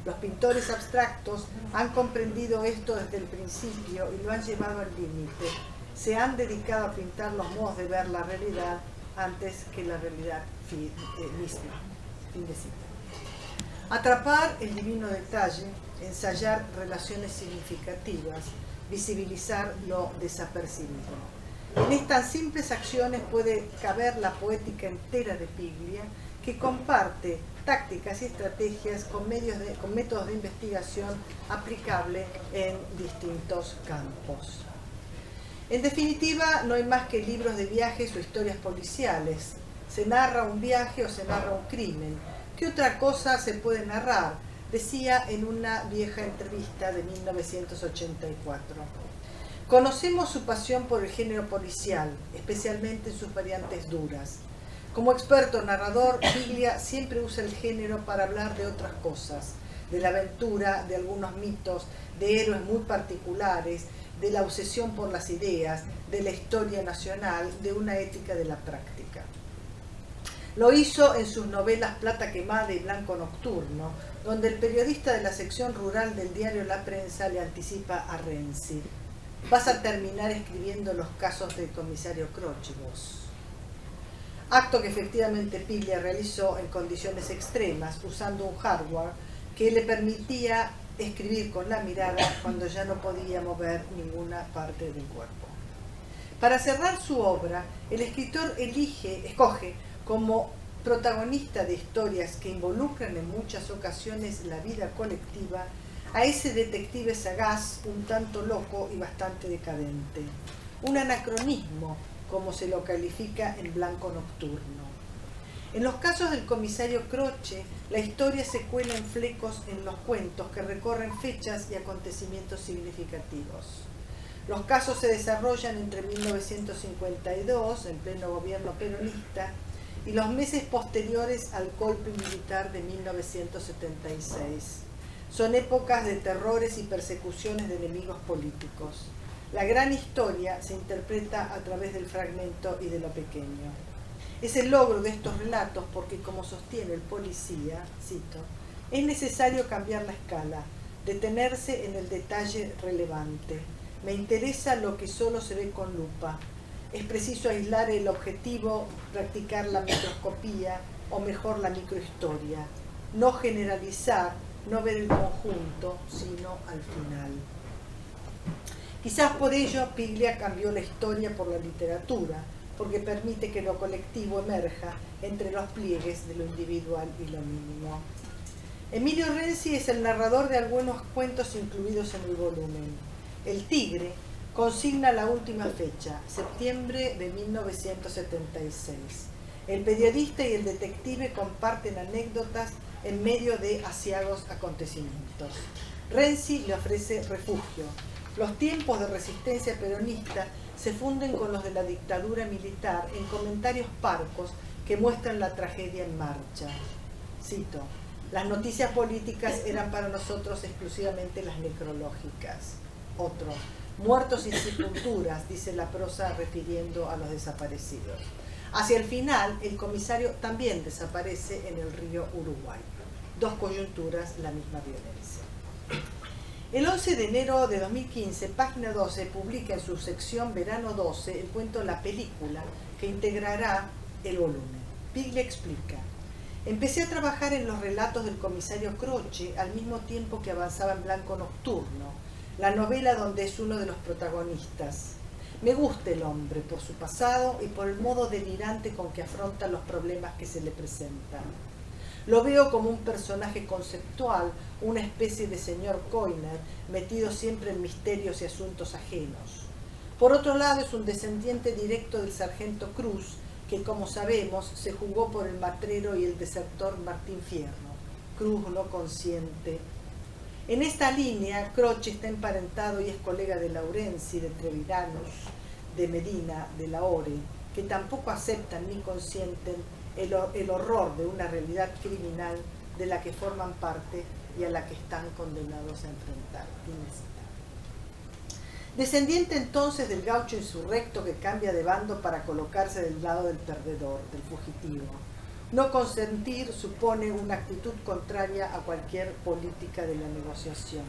Los pintores abstractos han comprendido esto desde el principio y lo han llevado al límite. Se han dedicado a pintar los modos de ver la realidad antes que la realidad misma. Fin de cita. Atrapar el divino detalle, ensayar relaciones significativas, visibilizar lo desapercibido. En estas simples acciones puede caber la poética entera de Piglia, que comparte tácticas y estrategias con métodos de investigación aplicable en distintos campos. En definitiva, no hay más que libros de viajes o historias policiales. Se narra un viaje o se narra un crimen. ¿Qué otra cosa se puede narrar?, decía en una vieja entrevista de 1984. Conocemos su pasión por el género policial, especialmente en sus variantes duras. Como experto narrador, Piglia siempre usa el género para hablar de otras cosas, de la aventura, de algunos mitos, de héroes muy particulares, de la obsesión por las ideas, de la historia nacional, de una ética de la práctica. Lo hizo en sus novelas Plata quemada y Blanco nocturno, donde el periodista de la sección rural del diario La Prensa le anticipa a Renzi: vas a terminar escribiendo los casos del comisario Croce vos. Acto que efectivamente Piglia realizó en condiciones extremas, usando un hardware que le permitía escribir con la mirada cuando ya no podía mover ninguna parte del cuerpo. Para cerrar su obra, el escritor escoge como protagonista de historias que involucran en muchas ocasiones la vida colectiva a ese detective sagaz, un tanto loco y bastante decadente. Un anacronismo, como se lo califica en Blanco nocturno. En los casos del comisario Croce, la historia se cuela en flecos en los cuentos que recorren fechas y acontecimientos significativos. Los casos se desarrollan entre 1952, en pleno gobierno peronista, y los meses posteriores al golpe militar de 1976. Son épocas de terrores y persecuciones de enemigos políticos. La gran historia se interpreta a través del fragmento y de lo pequeño. Es el logro de estos relatos porque, como sostiene el policía, cito, es necesario cambiar la escala, detenerse en el detalle relevante. Me interesa lo que solo se ve con lupa. Es preciso aislar el objetivo, practicar la microscopía, o mejor la microhistoria. No generalizar, no ver el conjunto, sino al final. Quizás por ello Piglia cambió la historia por la literatura, porque permite que lo colectivo emerja entre los pliegues de lo individual y lo mínimo. Emilio Renzi es el narrador de algunos cuentos incluidos en el volumen. El Tigre consigna la última fecha, septiembre de 1976. El periodista y el detective comparten anécdotas en medio de aciagos acontecimientos. Renzi le ofrece refugio. Los tiempos de resistencia peronista se funden con los de la dictadura militar en comentarios parcos que muestran la tragedia en marcha. Cito: las noticias políticas eran para nosotros exclusivamente las necrológicas. Otro: muertos sin sepulturas, dice la prosa refiriendo a los desaparecidos. Hacia el final, el comisario también desaparece en el río Uruguay. Dos coyunturas, la misma violencia. El 11 de enero de 2015, Página 12 publica en su sección Verano 12 el cuento La Película, que integrará el volumen. Piglia explica: empecé a trabajar en los relatos del comisario Croce al mismo tiempo que avanzaba en Blanco Nocturno, la novela donde es uno de los protagonistas. Me gusta el hombre por su pasado y por el modo delirante con que afronta los problemas que se le presentan. Lo veo como un personaje conceptual, una especie de señor Coiner, metido siempre en misterios y asuntos ajenos. Por otro lado, es un descendiente directo del sargento Cruz, que, como sabemos, se jugó por el matrero y el desertor Martín Fierro. Cruz lo consiente. En esta línea, Croce está emparentado y es colega de Laurenzi, de Treviranus, de Medina, de Lahore, que tampoco aceptan ni consienten el horror de una realidad criminal de la que forman parte y a la que están condenados a enfrentar. Descendiente entonces del gaucho insurrecto que cambia de bando para colocarse del lado del perdedor, del fugitivo. No consentir supone una actitud contraria a cualquier política de la negociación.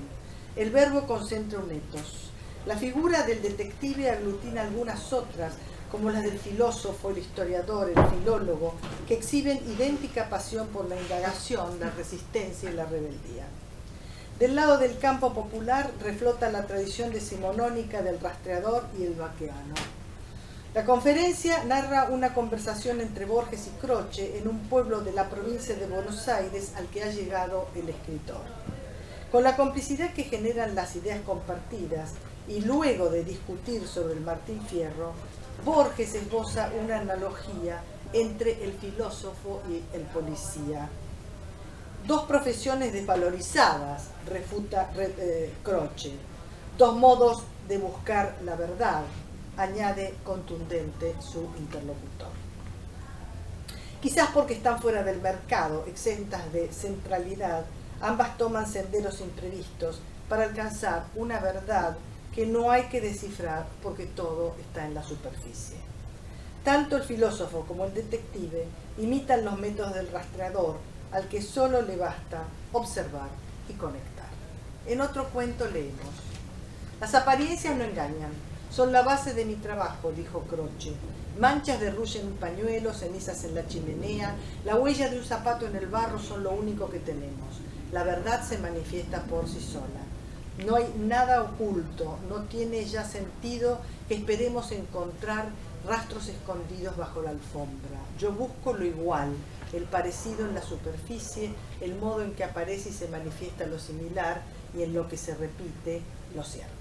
El verbo concentra un etos. La figura del detective aglutina algunas otras, como las del filósofo, el historiador, el filólogo, que exhiben idéntica pasión por la indagación, la resistencia y la rebeldía. Del lado del campo popular reflota la tradición decimonónica del rastreador y el vaqueano. La conferencia narra una conversación entre Borges y Croce en un pueblo de la provincia de Buenos Aires al que ha llegado el escritor. Con la complicidad que generan las ideas compartidas y luego de discutir sobre el Martín Fierro, Borges esboza una analogía entre el filósofo y el policía. Dos profesiones desvalorizadas, refuta Croce. Dos modos de buscar la verdad, añade contundente su interlocutor. Quizás porque están fuera del mercado, exentas de centralidad, ambas toman senderos imprevistos para alcanzar una verdad que no hay que descifrar porque todo está en la superficie. Tanto el filósofo como el detective imitan los métodos del rastreador, al que solo le basta observar y conectar. En otro cuento leemos: las apariencias no engañan, son la base de mi trabajo, dijo Croce. Manchas de rulla en un pañuelo, cenizas en la chimenea, la huella de un zapato en el barro son lo único que tenemos. La verdad se manifiesta por sí sola. No hay nada oculto, no tiene ya sentido que esperemos encontrar rastros escondidos bajo la alfombra. Yo busco lo igual, el parecido en la superficie, el modo en que aparece y se manifiesta lo similar y en lo que se repite lo cierto.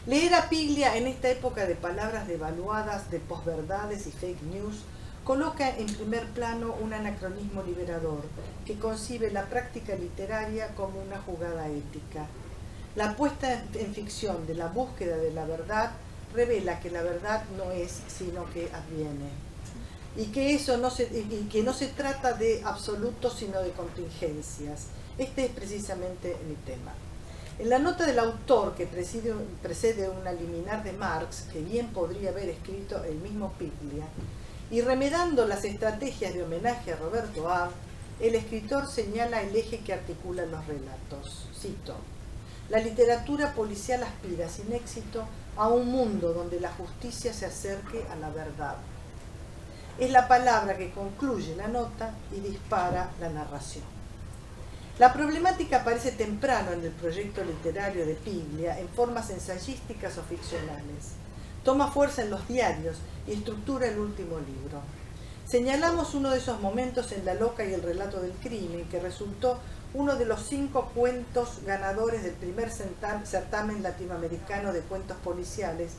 Leer a Piglia en esta época de palabras devaluadas, de posverdades y fake news, coloca en primer plano un anacronismo liberador que concibe la práctica literaria como una jugada ética. La puesta en ficción de la búsqueda de la verdad revela que la verdad no es, sino que adviene. Y que no se trata de absolutos, sino de contingencias. Este es precisamente mi tema. En la nota del autor que precede una liminar de Marx, que bien podría haber escrito el mismo Piglia, y remedando las estrategias de homenaje a Roberto A., el escritor señala el eje que articula los relatos. Cito: La literatura policial aspira sin éxito a un mundo donde la justicia se acerque a la verdad. Es la palabra que concluye la nota y dispara la narración. La problemática aparece temprano en el proyecto literario de Piglia en formas ensayísticas o ficcionales. Toma fuerza en los diarios y estructura el último libro. Señalamos uno de esos momentos en La loca y el relato del crimen, que resultó uno de los 5 cuentos ganadores del primer certamen latinoamericano de cuentos policiales,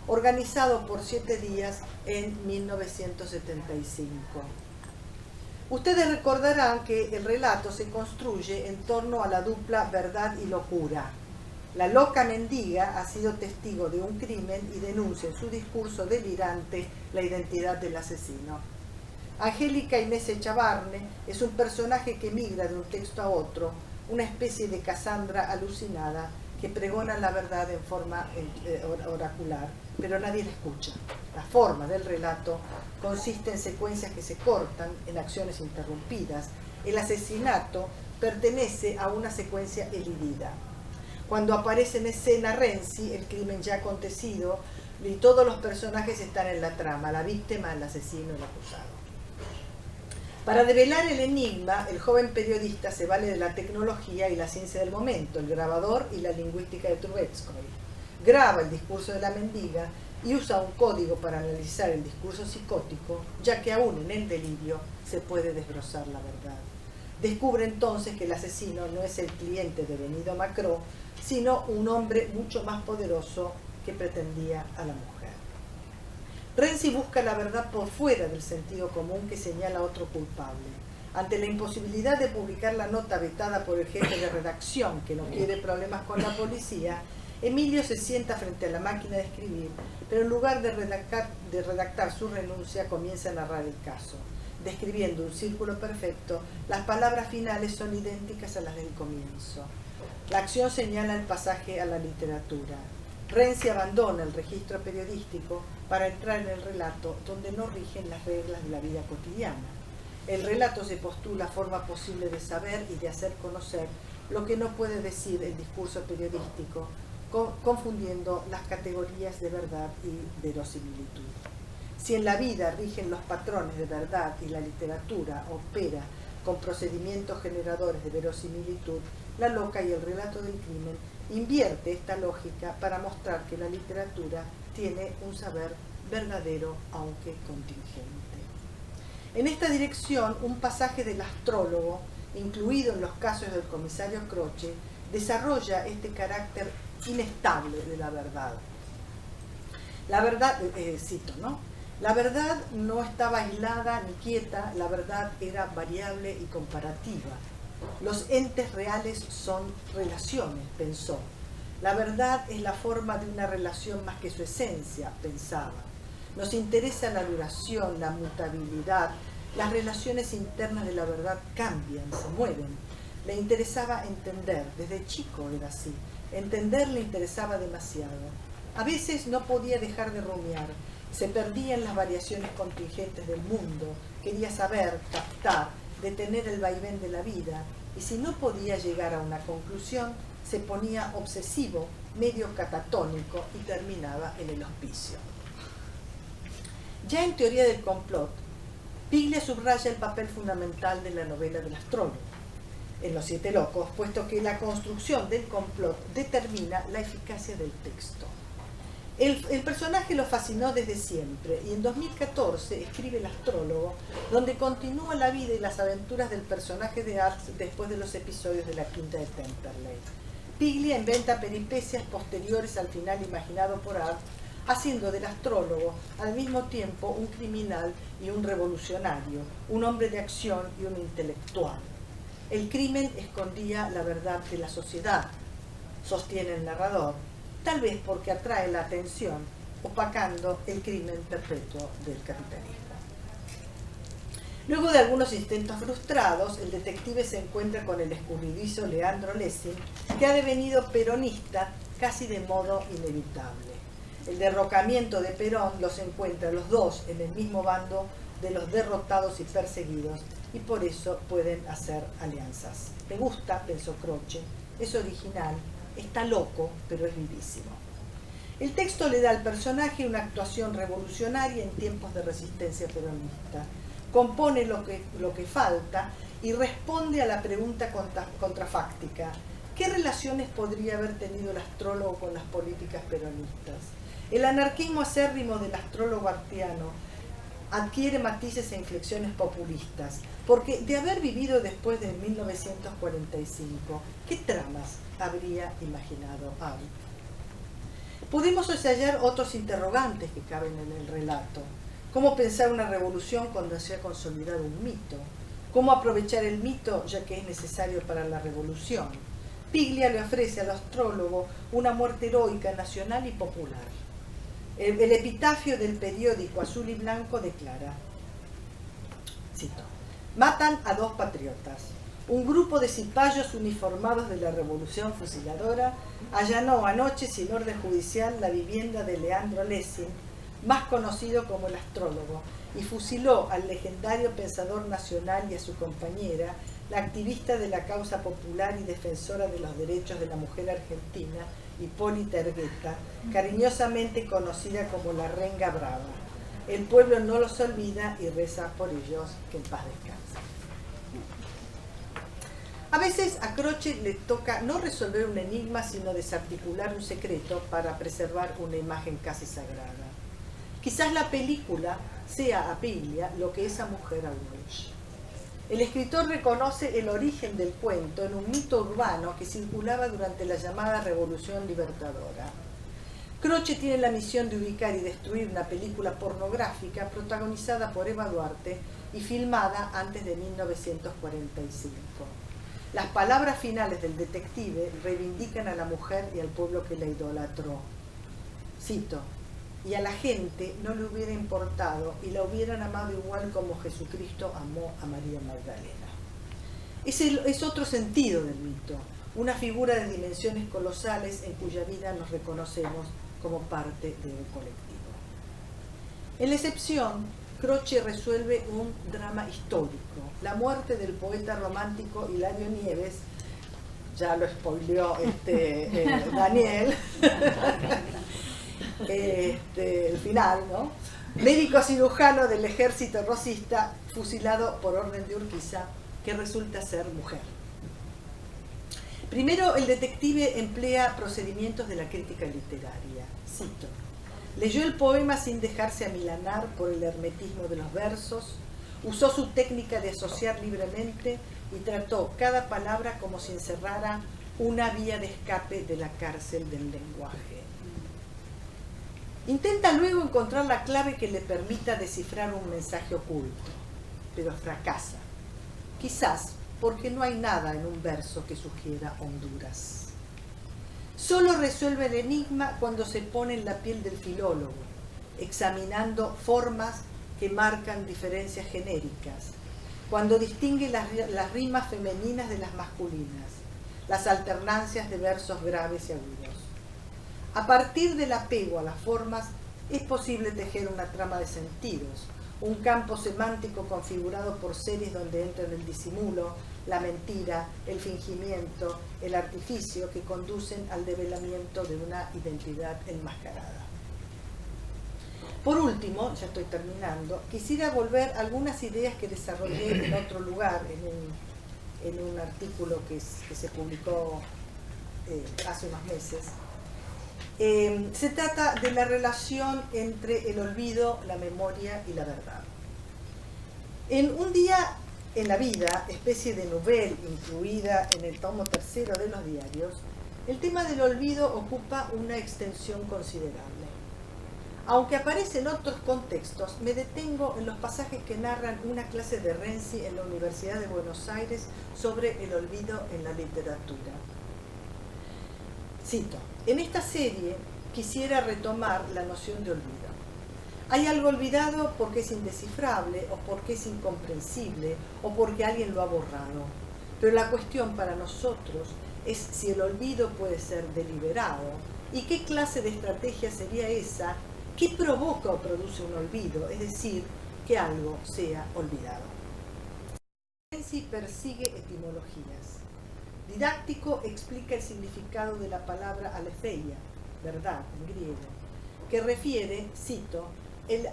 organizado por 7 días en 1975. Ustedes recordarán que el relato se construye en torno a la dupla verdad y locura. La loca mendiga ha sido testigo de un crimen y denuncia en su discurso delirante la identidad del asesino. Angélica Inés Echavarne es un personaje que migra de un texto a otro, una especie de Casandra alucinada que pregona la verdad en forma oracular, pero nadie la escucha. La forma del relato consiste en secuencias que se cortan, en acciones interrumpidas. El asesinato pertenece a una secuencia elidida. Cuando aparece en escena Renzi, el crimen ya acontecido, y todos los personajes están en la trama, la víctima, el asesino, el acusado. Para develar el enigma, el joven periodista se vale de la tecnología y la ciencia del momento, el grabador y la lingüística de Trubetskoy. Graba el discurso de la mendiga y usa un código para analizar el discurso psicótico, ya que aún en el delirio se puede desbrozar la verdad. Descubre entonces que el asesino no es el cliente de Benito Macró, sino un hombre mucho más poderoso que pretendía a la mujer. Renzi busca la verdad por fuera del sentido común que señala a otro culpable. Ante la imposibilidad de publicar la nota vetada por el jefe de redacción, que no quiere problemas con la policía, Emilio se sienta frente a la máquina de escribir, pero en lugar de redactar su renuncia, comienza a narrar el caso. Describiendo un círculo perfecto, las palabras finales son idénticas a las del comienzo. La acción señala el pasaje a la literatura. Renzi abandona el registro periodístico para entrar en el relato, donde no rigen las reglas de la vida cotidiana. El relato se postula forma posible de saber y de hacer conocer lo que no puede decir el discurso periodístico, confundiendo las categorías de verdad y verosimilitud. Si en la vida rigen los patrones de verdad y la literatura opera con procedimientos generadores de verosimilitud, La loca y el relato del crimen invierte esta lógica para mostrar que la literatura tiene un saber verdadero, aunque contingente. En esta dirección, un pasaje del astrólogo, incluido en los casos del comisario Croce, desarrolla este carácter inestable de la verdad. La verdad, cito, ¿no? La verdad no estaba aislada ni quieta, la verdad era variable y comparativa. Los entes reales son relaciones, pensó. La verdad es la forma de una relación más que su esencia, pensaba. Nos interesa la duración, la mutabilidad. Las relaciones internas de la verdad cambian, se mueven. Le interesaba entender, desde chico era así. Entender le interesaba demasiado. A veces no podía dejar de rumiar. Se perdía en las variaciones contingentes del mundo. Quería saber, captar, detener el vaivén de la vida, y si no podía llegar a una conclusión, se ponía obsesivo, medio catatónico y terminaba en el hospicio. Ya en Teoría del complot, Piglia subraya el papel fundamental de la novela del astrólogo en Los Siete Locos, puesto que la construcción del complot determina la eficacia del texto. El personaje lo fascinó desde siempre y en 2014 escribe El astrólogo, donde continúa la vida y las aventuras del personaje de Arzt después de los episodios de la Quinta de Temperley. Piglia inventa peripecias posteriores al final imaginado por Arzt, haciendo del astrólogo al mismo tiempo un criminal y un revolucionario, un hombre de acción y un intelectual. El crimen escondía la verdad de la sociedad, sostiene el narrador, tal vez porque atrae la atención, opacando el crimen perpetuo del capitalismo. Luego de algunos intentos frustrados, el detective se encuentra con el escurridizo Leandro Lessing, que ha devenido peronista casi de modo inevitable. El derrocamiento de Perón los encuentra los dos en el mismo bando de los derrotados y perseguidos, y por eso pueden hacer alianzas. Me gusta, pensó Croce, es original, Está loco, pero es vivísimo. El texto le da al personaje una actuación revolucionaria en tiempos de resistencia peronista. Compone lo que falta y responde a la pregunta contrafáctica: ¿qué relaciones podría haber tenido el astrólogo con las políticas peronistas? El anarquismo acérrimo del astrólogo artiano adquiere matices e inflexiones populistas, porque de haber vivido después de 1945, ¿qué tramas habría imaginado Art? Podemos ensayar otros interrogantes que caben en el relato. ¿Cómo pensar una revolución cuando se ha consolidado un mito? ¿Cómo aprovechar el mito ya que es necesario para la revolución? Piglia le ofrece al astrólogo una muerte heroica, nacional y popular. El epitafio del periódico Azul y Blanco declara, cito: matan a 2 patriotas. Un grupo de cipayos uniformados de la revolución fusiladora allanó anoche sin orden judicial la vivienda de Leandro Lessing, más conocido como el astrólogo, y fusiló al legendario pensador nacional y a su compañera, la activista de la causa popular y defensora de los derechos de la mujer argentina, Hipólita Ergueta, cariñosamente conocida como la Renga Brava. El pueblo no los olvida y reza por ellos, que en paz descansen. A veces a Croce le toca no resolver un enigma, sino desarticular un secreto para preservar una imagen casi sagrada. Quizás la película sea a Piglia lo que esa mujer a Walsh. El escritor reconoce el origen del cuento en un mito urbano que circulaba durante la llamada Revolución Libertadora. Croce tiene la misión de ubicar y destruir una película pornográfica protagonizada por Eva Duarte y filmada antes de 1945. Las palabras finales del detective reivindican a la mujer y al pueblo que la idolatró. Cito: y a la gente no le hubiera importado y la hubieran amado igual como Jesucristo amó a María Magdalena. Es otro sentido del mito, una figura de dimensiones colosales en cuya vida nos reconocemos como parte de un colectivo. En la excepción, Croce resuelve un drama histórico, la muerte del poeta romántico Hilario Nieves, ya lo spoileó Daniel, el final, ¿no? Médico cirujano del ejército rosista, fusilado por orden de Urquiza, que resulta ser mujer. Primero, el detective emplea procedimientos de la crítica literaria. Cito: leyó el poema sin dejarse amilanar por el hermetismo de los versos, usó su técnica de asociar libremente y trató cada palabra como si encerrara una vía de escape de la cárcel del lenguaje. Intenta luego encontrar la clave que le permita descifrar un mensaje oculto, pero fracasa. Quizás porque no hay nada en un verso que sugiera Honduras. Solo resuelve el enigma cuando se pone en la piel del filólogo, examinando formas que marcan diferencias genéricas, cuando distingue las rimas femeninas de las masculinas, las alternancias de versos graves y agudos. A partir del apego a las formas es posible tejer una trama de sentidos, un campo semántico configurado por series donde entran el disimulo, la mentira, el fingimiento, el artificio que conducen al develamiento de una identidad enmascarada. Por último, ya estoy terminando, quisiera volver a algunas ideas que desarrollé en otro lugar, en un artículo que se publicó hace unos meses. Se trata de la relación entre el olvido, la memoria y la verdad. En Un día en la vida, especie de novela incluida en el tomo 3 de los diarios, el tema del olvido ocupa una extensión considerable. Aunque aparece en otros contextos, me detengo en los pasajes que narran una clase de Renzi en la Universidad de Buenos Aires sobre el olvido en la literatura. Cito: en esta serie quisiera retomar la noción de olvido. Hay algo olvidado porque es indescifrable o porque es incomprensible o porque alguien lo ha borrado. Pero la cuestión para nosotros es si el olvido puede ser deliberado y qué clase de estrategia sería esa que provoca o produce un olvido, es decir, que algo sea olvidado. Renzi persigue etimologías. Didáctico explica el significado de la palabra aletheia, verdad en griego, que refiere, cito,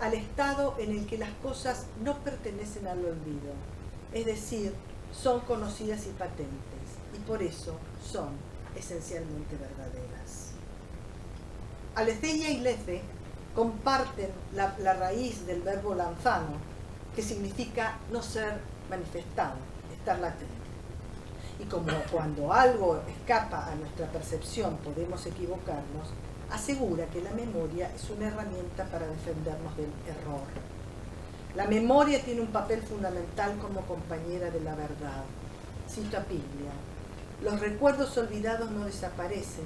al estado en el que las cosas no pertenecen al olvido, es decir, son conocidas y patentes, y por eso son esencialmente verdaderas. Aletheia y lethe comparten la raíz del verbo lanzano, que significa no ser manifestado, estar latente. Y como cuando algo escapa a nuestra percepción podemos equivocarnos, asegura que la memoria es una herramienta para defendernos del error. La memoria tiene un papel fundamental como compañera de la verdad. Cito a Piglia: los recuerdos olvidados no desaparecen,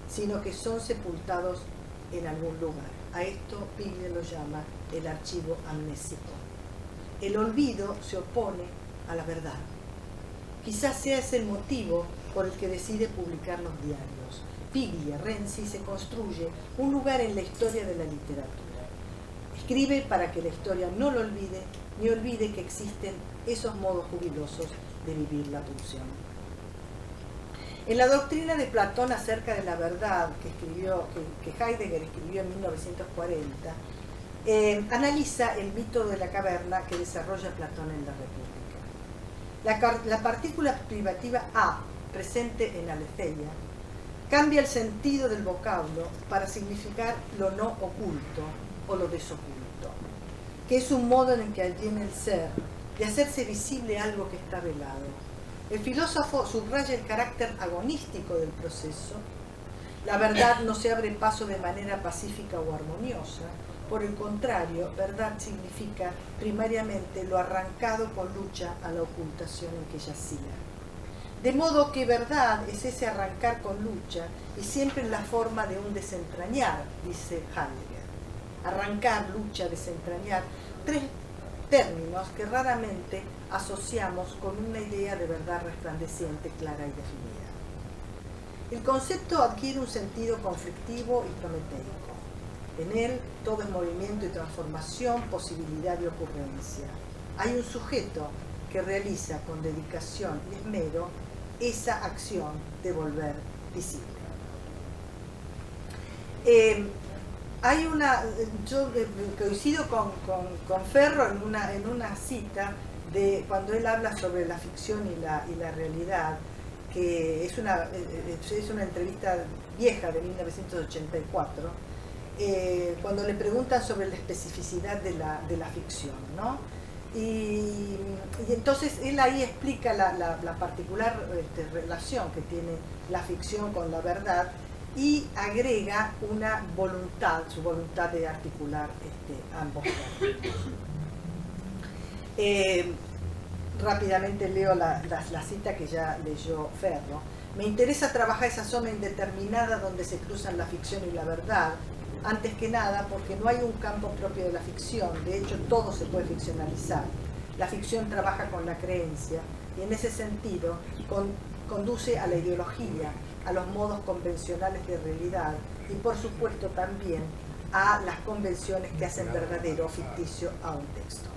sino que son sepultados en algún lugar. A esto Piglia lo llama el archivo amnésico. El olvido se opone a la verdad. Quizás sea ese el motivo por el que decide publicar los diarios. Piglia, Renzi, se construye un lugar en la historia de la literatura. Escribe para que la historia no lo olvide, ni olvide que existen esos modos jubilosos de vivir la pulsión. En la doctrina de Platón acerca de la verdad, que Heidegger escribió en 1940, analiza el mito de la caverna que desarrolla Platón en la República. La partícula privativa A, presente en aletheia, cambia el sentido del vocablo para significar lo no oculto o lo desoculto, que es un modo en el que tiene el ser de hacerse visible algo que está velado. El filósofo subraya el carácter agonístico del proceso. La verdad no se abre paso de manera pacífica o armoniosa. Por el contrario, verdad significa primariamente lo arrancado con lucha a la ocultación en que yacía. De modo que verdad es ese arrancar con lucha y siempre en la forma de un desentrañar, dice Heidegger. Arrancar, lucha, desentrañar, tres términos que raramente asociamos con una idea de verdad resplandeciente, clara y definida. El concepto adquiere un sentido conflictivo y prometeico. En él todo es movimiento y transformación, posibilidad y ocurrencia. Hay un sujeto que realiza con dedicación y esmero esa acción de volver visible. Yo coincido con Ferro en una cita de cuando él habla sobre la ficción y la realidad, que es una entrevista vieja de 1984, cuando le preguntan sobre la especificidad de la ficción, ¿no? Y entonces él ahí explica la particular relación que tiene la ficción con la verdad y agrega una voluntad, su voluntad de articular ambos términos. Rápidamente leo la cita que ya leyó Ferro. Me interesa trabajar esa zona indeterminada donde se cruzan la ficción y la verdad, antes que nada porque no hay un campo propio de la ficción, de hecho todo se puede ficcionalizar. La ficción trabaja con la creencia y en ese sentido conduce a la ideología, a los modos convencionales de realidad y por supuesto también a las convenciones que hacen verdadero o ficticio a un texto.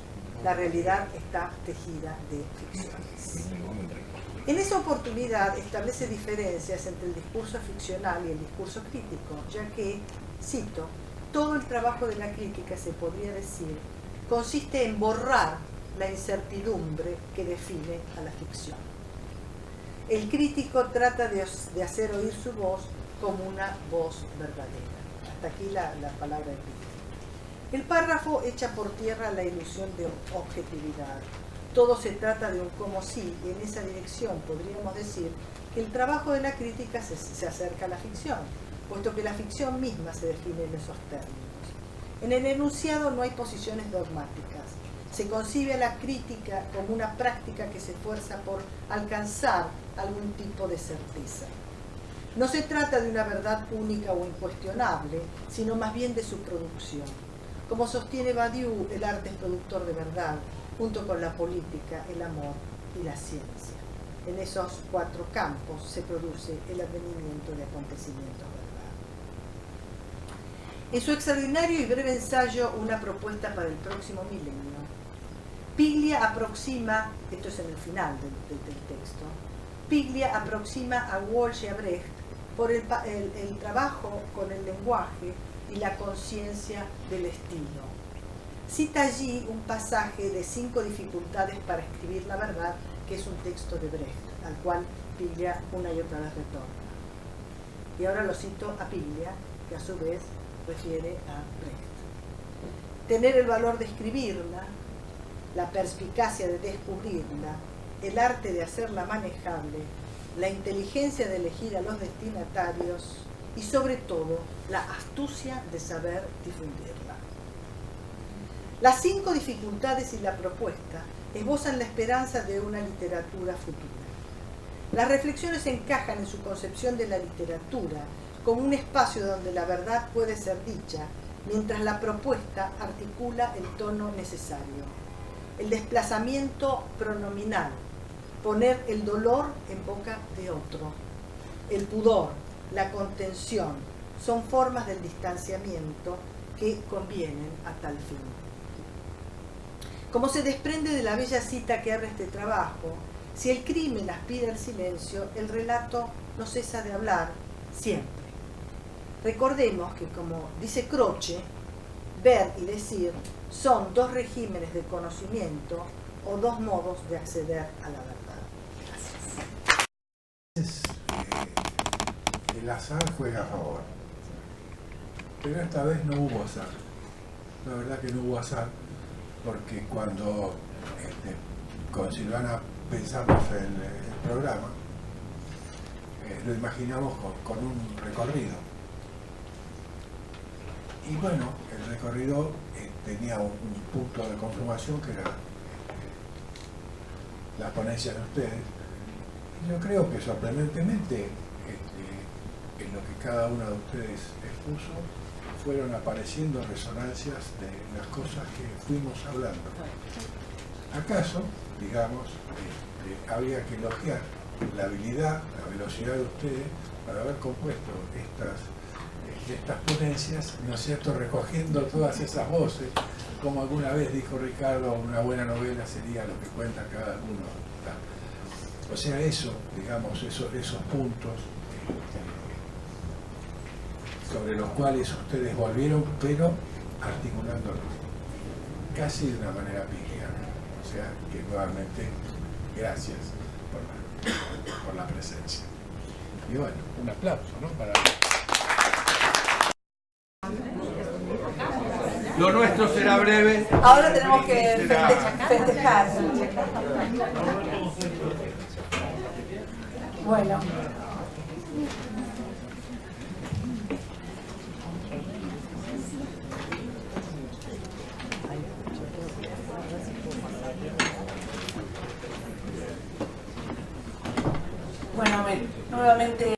La realidad está tejida de ficciones. En esa oportunidad establece diferencias entre el discurso ficcional y el discurso crítico, ya que, cito, todo el trabajo de la crítica, se podría decir, consiste en borrar la incertidumbre que define a la ficción. El crítico trata de hacer oír su voz como una voz verdadera. Hasta aquí la palabra de crítica. El párrafo echa por tierra la ilusión de objetividad. Todo se trata de un como si, y en esa dirección podríamos decir que el trabajo de la crítica se acerca a la ficción, puesto que la ficción misma se define en esos términos. En el enunciado no hay posiciones dogmáticas. Se concibe a la crítica como una práctica que se esfuerza por alcanzar algún tipo de certeza. No se trata de una verdad única o incuestionable, sino más bien de su producción. Como sostiene Badiou, el arte es productor de verdad, junto con la política, el amor y la ciencia. En esos cuatro campos se produce el advenimiento de acontecimientos verdad. En su extraordinario y breve ensayo Una propuesta para el próximo milenio, Piglia aproxima, esto es en el final del texto, Piglia aproxima a Walsh y a Brecht por el trabajo con el lenguaje y la conciencia del estilo. Cita allí un pasaje de 5 dificultades para escribir la verdad, que es un texto de Brecht, al cual Piglia una y otra vez retorna. Y ahora lo cito a Piglia, que a su vez refiere a Brecht. Tener el valor de escribirla, la perspicacia de descubrirla, el arte de hacerla manejable, la inteligencia de elegir a los destinatarios y sobre todo la astucia de saber difundirla. Las 5 dificultades y la propuesta esbozan la esperanza de una literatura futura. Las reflexiones encajan en su concepción de la literatura como un espacio donde la verdad puede ser dicha, mientras la propuesta articula el tono necesario. El desplazamiento pronominal, poner el dolor en boca de otro. El pudor, la contención, son formas del distanciamiento que convienen a tal fin. Como se desprende de la bella cita que abre este trabajo, si el crimen aspira al silencio, el relato no cesa de hablar siempre. Recordemos que, como dice Croce, ver y decir son 2 regímenes de conocimiento o 2 modos de acceder a la verdad. Gracias. El azar juega a favor. Pero esta vez no hubo azar. La verdad que no hubo azar, porque cuando con Silvana pensamos el programa, lo imaginamos con un recorrido. Y bueno, el recorrido tenía un punto de consumación que era la ponencia de ustedes. Y yo creo que sorprendentemente en lo que cada uno de ustedes expuso fueron apareciendo resonancias de las cosas que fuimos hablando. ¿Acaso, digamos, había que elogiar la habilidad, la velocidad de ustedes para haber compuesto estas ponencias, ¿no es cierto?, recogiendo todas esas voces, como alguna vez dijo Ricardo, una buena novela sería lo que cuenta cada uno. O sea, eso, digamos, esos puntos sobre los cuales ustedes volvieron, pero articulándolo, casi de una manera pígea. O sea, que nuevamente, gracias por la presencia. Y bueno, un aplauso, ¿no? Para... Lo nuestro será breve. Ahora tenemos que festejar. Bueno. Bueno, nuevamente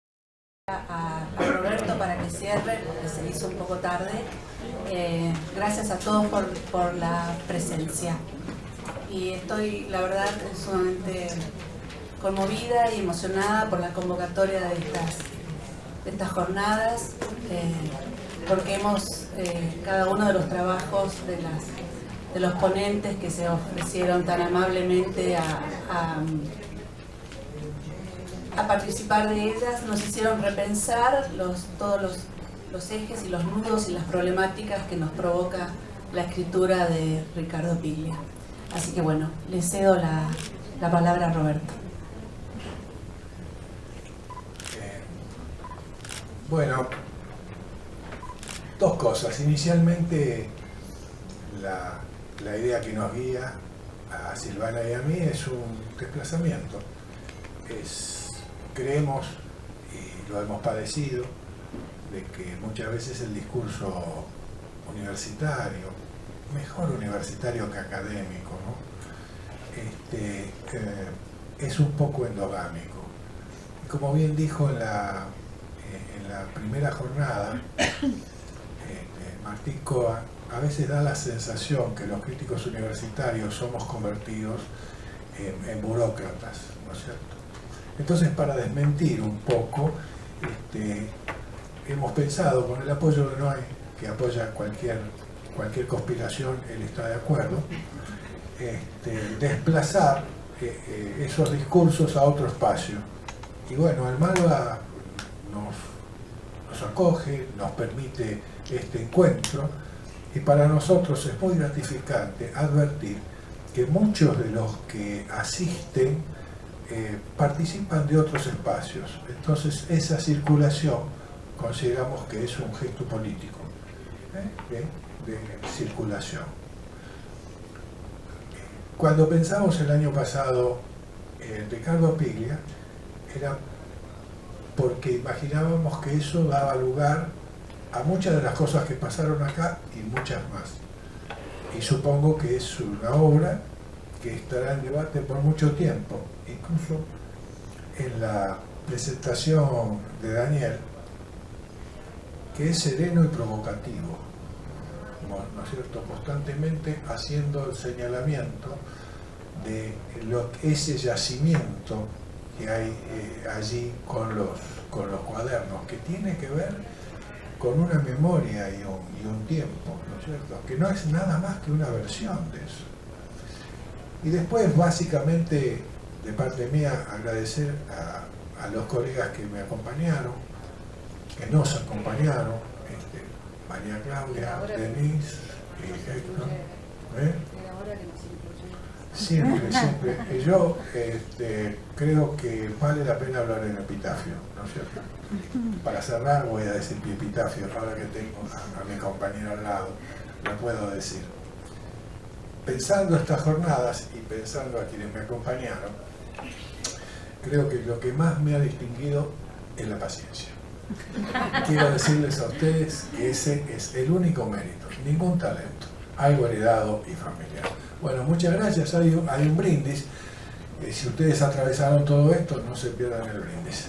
a Roberto para que cierre, porque se hizo un poco tarde. Gracias a todos por la presencia. Y estoy, la verdad, sumamente conmovida y emocionada por la convocatoria de estas jornadas, porque hemos, cada uno de los trabajos de los ponentes que se ofrecieron tan amablemente a participar de ellas, nos hicieron repensar todos los ejes y los nudos y las problemáticas que nos provoca la escritura de Ricardo Piglia. Así que bueno, le cedo la palabra a Roberto. Bueno, 2 cosas. Inicialmente, la idea que nos guía a Silvana y a mí es un desplazamiento. Creemos, y lo hemos padecido, de que muchas veces el discurso universitario, mejor universitario que académico, ¿no? Es un poco endogámico. Y como bien dijo en la primera jornada, Martín Coa, a veces da la sensación que los críticos universitarios somos convertidos en burócratas, ¿no es cierto? Entonces, para desmentir un poco, hemos pensado, con el apoyo de Noé, que apoya cualquier conspiración, él está de acuerdo, desplazar esos discursos a otro espacio, Y bueno, el Malva nos acoge, nos permite este encuentro, y para nosotros es muy gratificante advertir que muchos de los que asisten participan de otros espacios. Entonces esa circulación consideramos que es un gesto político de circulación. Cuando pensamos el año pasado en Ricardo Piglia, era porque imaginábamos que eso daba lugar a muchas de las cosas que pasaron acá y muchas más. Y supongo que es una obra que estará en debate por mucho tiempo. Incluso en la presentación de Daniel, que es sereno y provocativo, ¿no es cierto?, constantemente haciendo el señalamiento de ese yacimiento que hay allí con los cuadernos, que tiene que ver con una memoria y un tiempo, ¿no es cierto?, que no es nada más que una versión de eso. Y después, básicamente, de parte mía, agradecer a los colegas que me acompañaron, que nos acompañaron, María Claudia, Denise y Héctor. Siempre, siempre. Yo creo que vale la pena hablar en epitafio, ¿no es cierto? Para cerrar voy a decir mi epitafio, ahora que tengo a mi compañero al lado, lo puedo decir. Pensando estas jornadas y pensando a quienes me acompañaron, creo que lo que más me ha distinguido es la paciencia. Quiero decirles a ustedes que ese es el único mérito, ningún talento, algo heredado y familiar. Bueno, muchas gracias, hay un brindis. Si ustedes atravesaron todo esto, no se pierdan el brindis.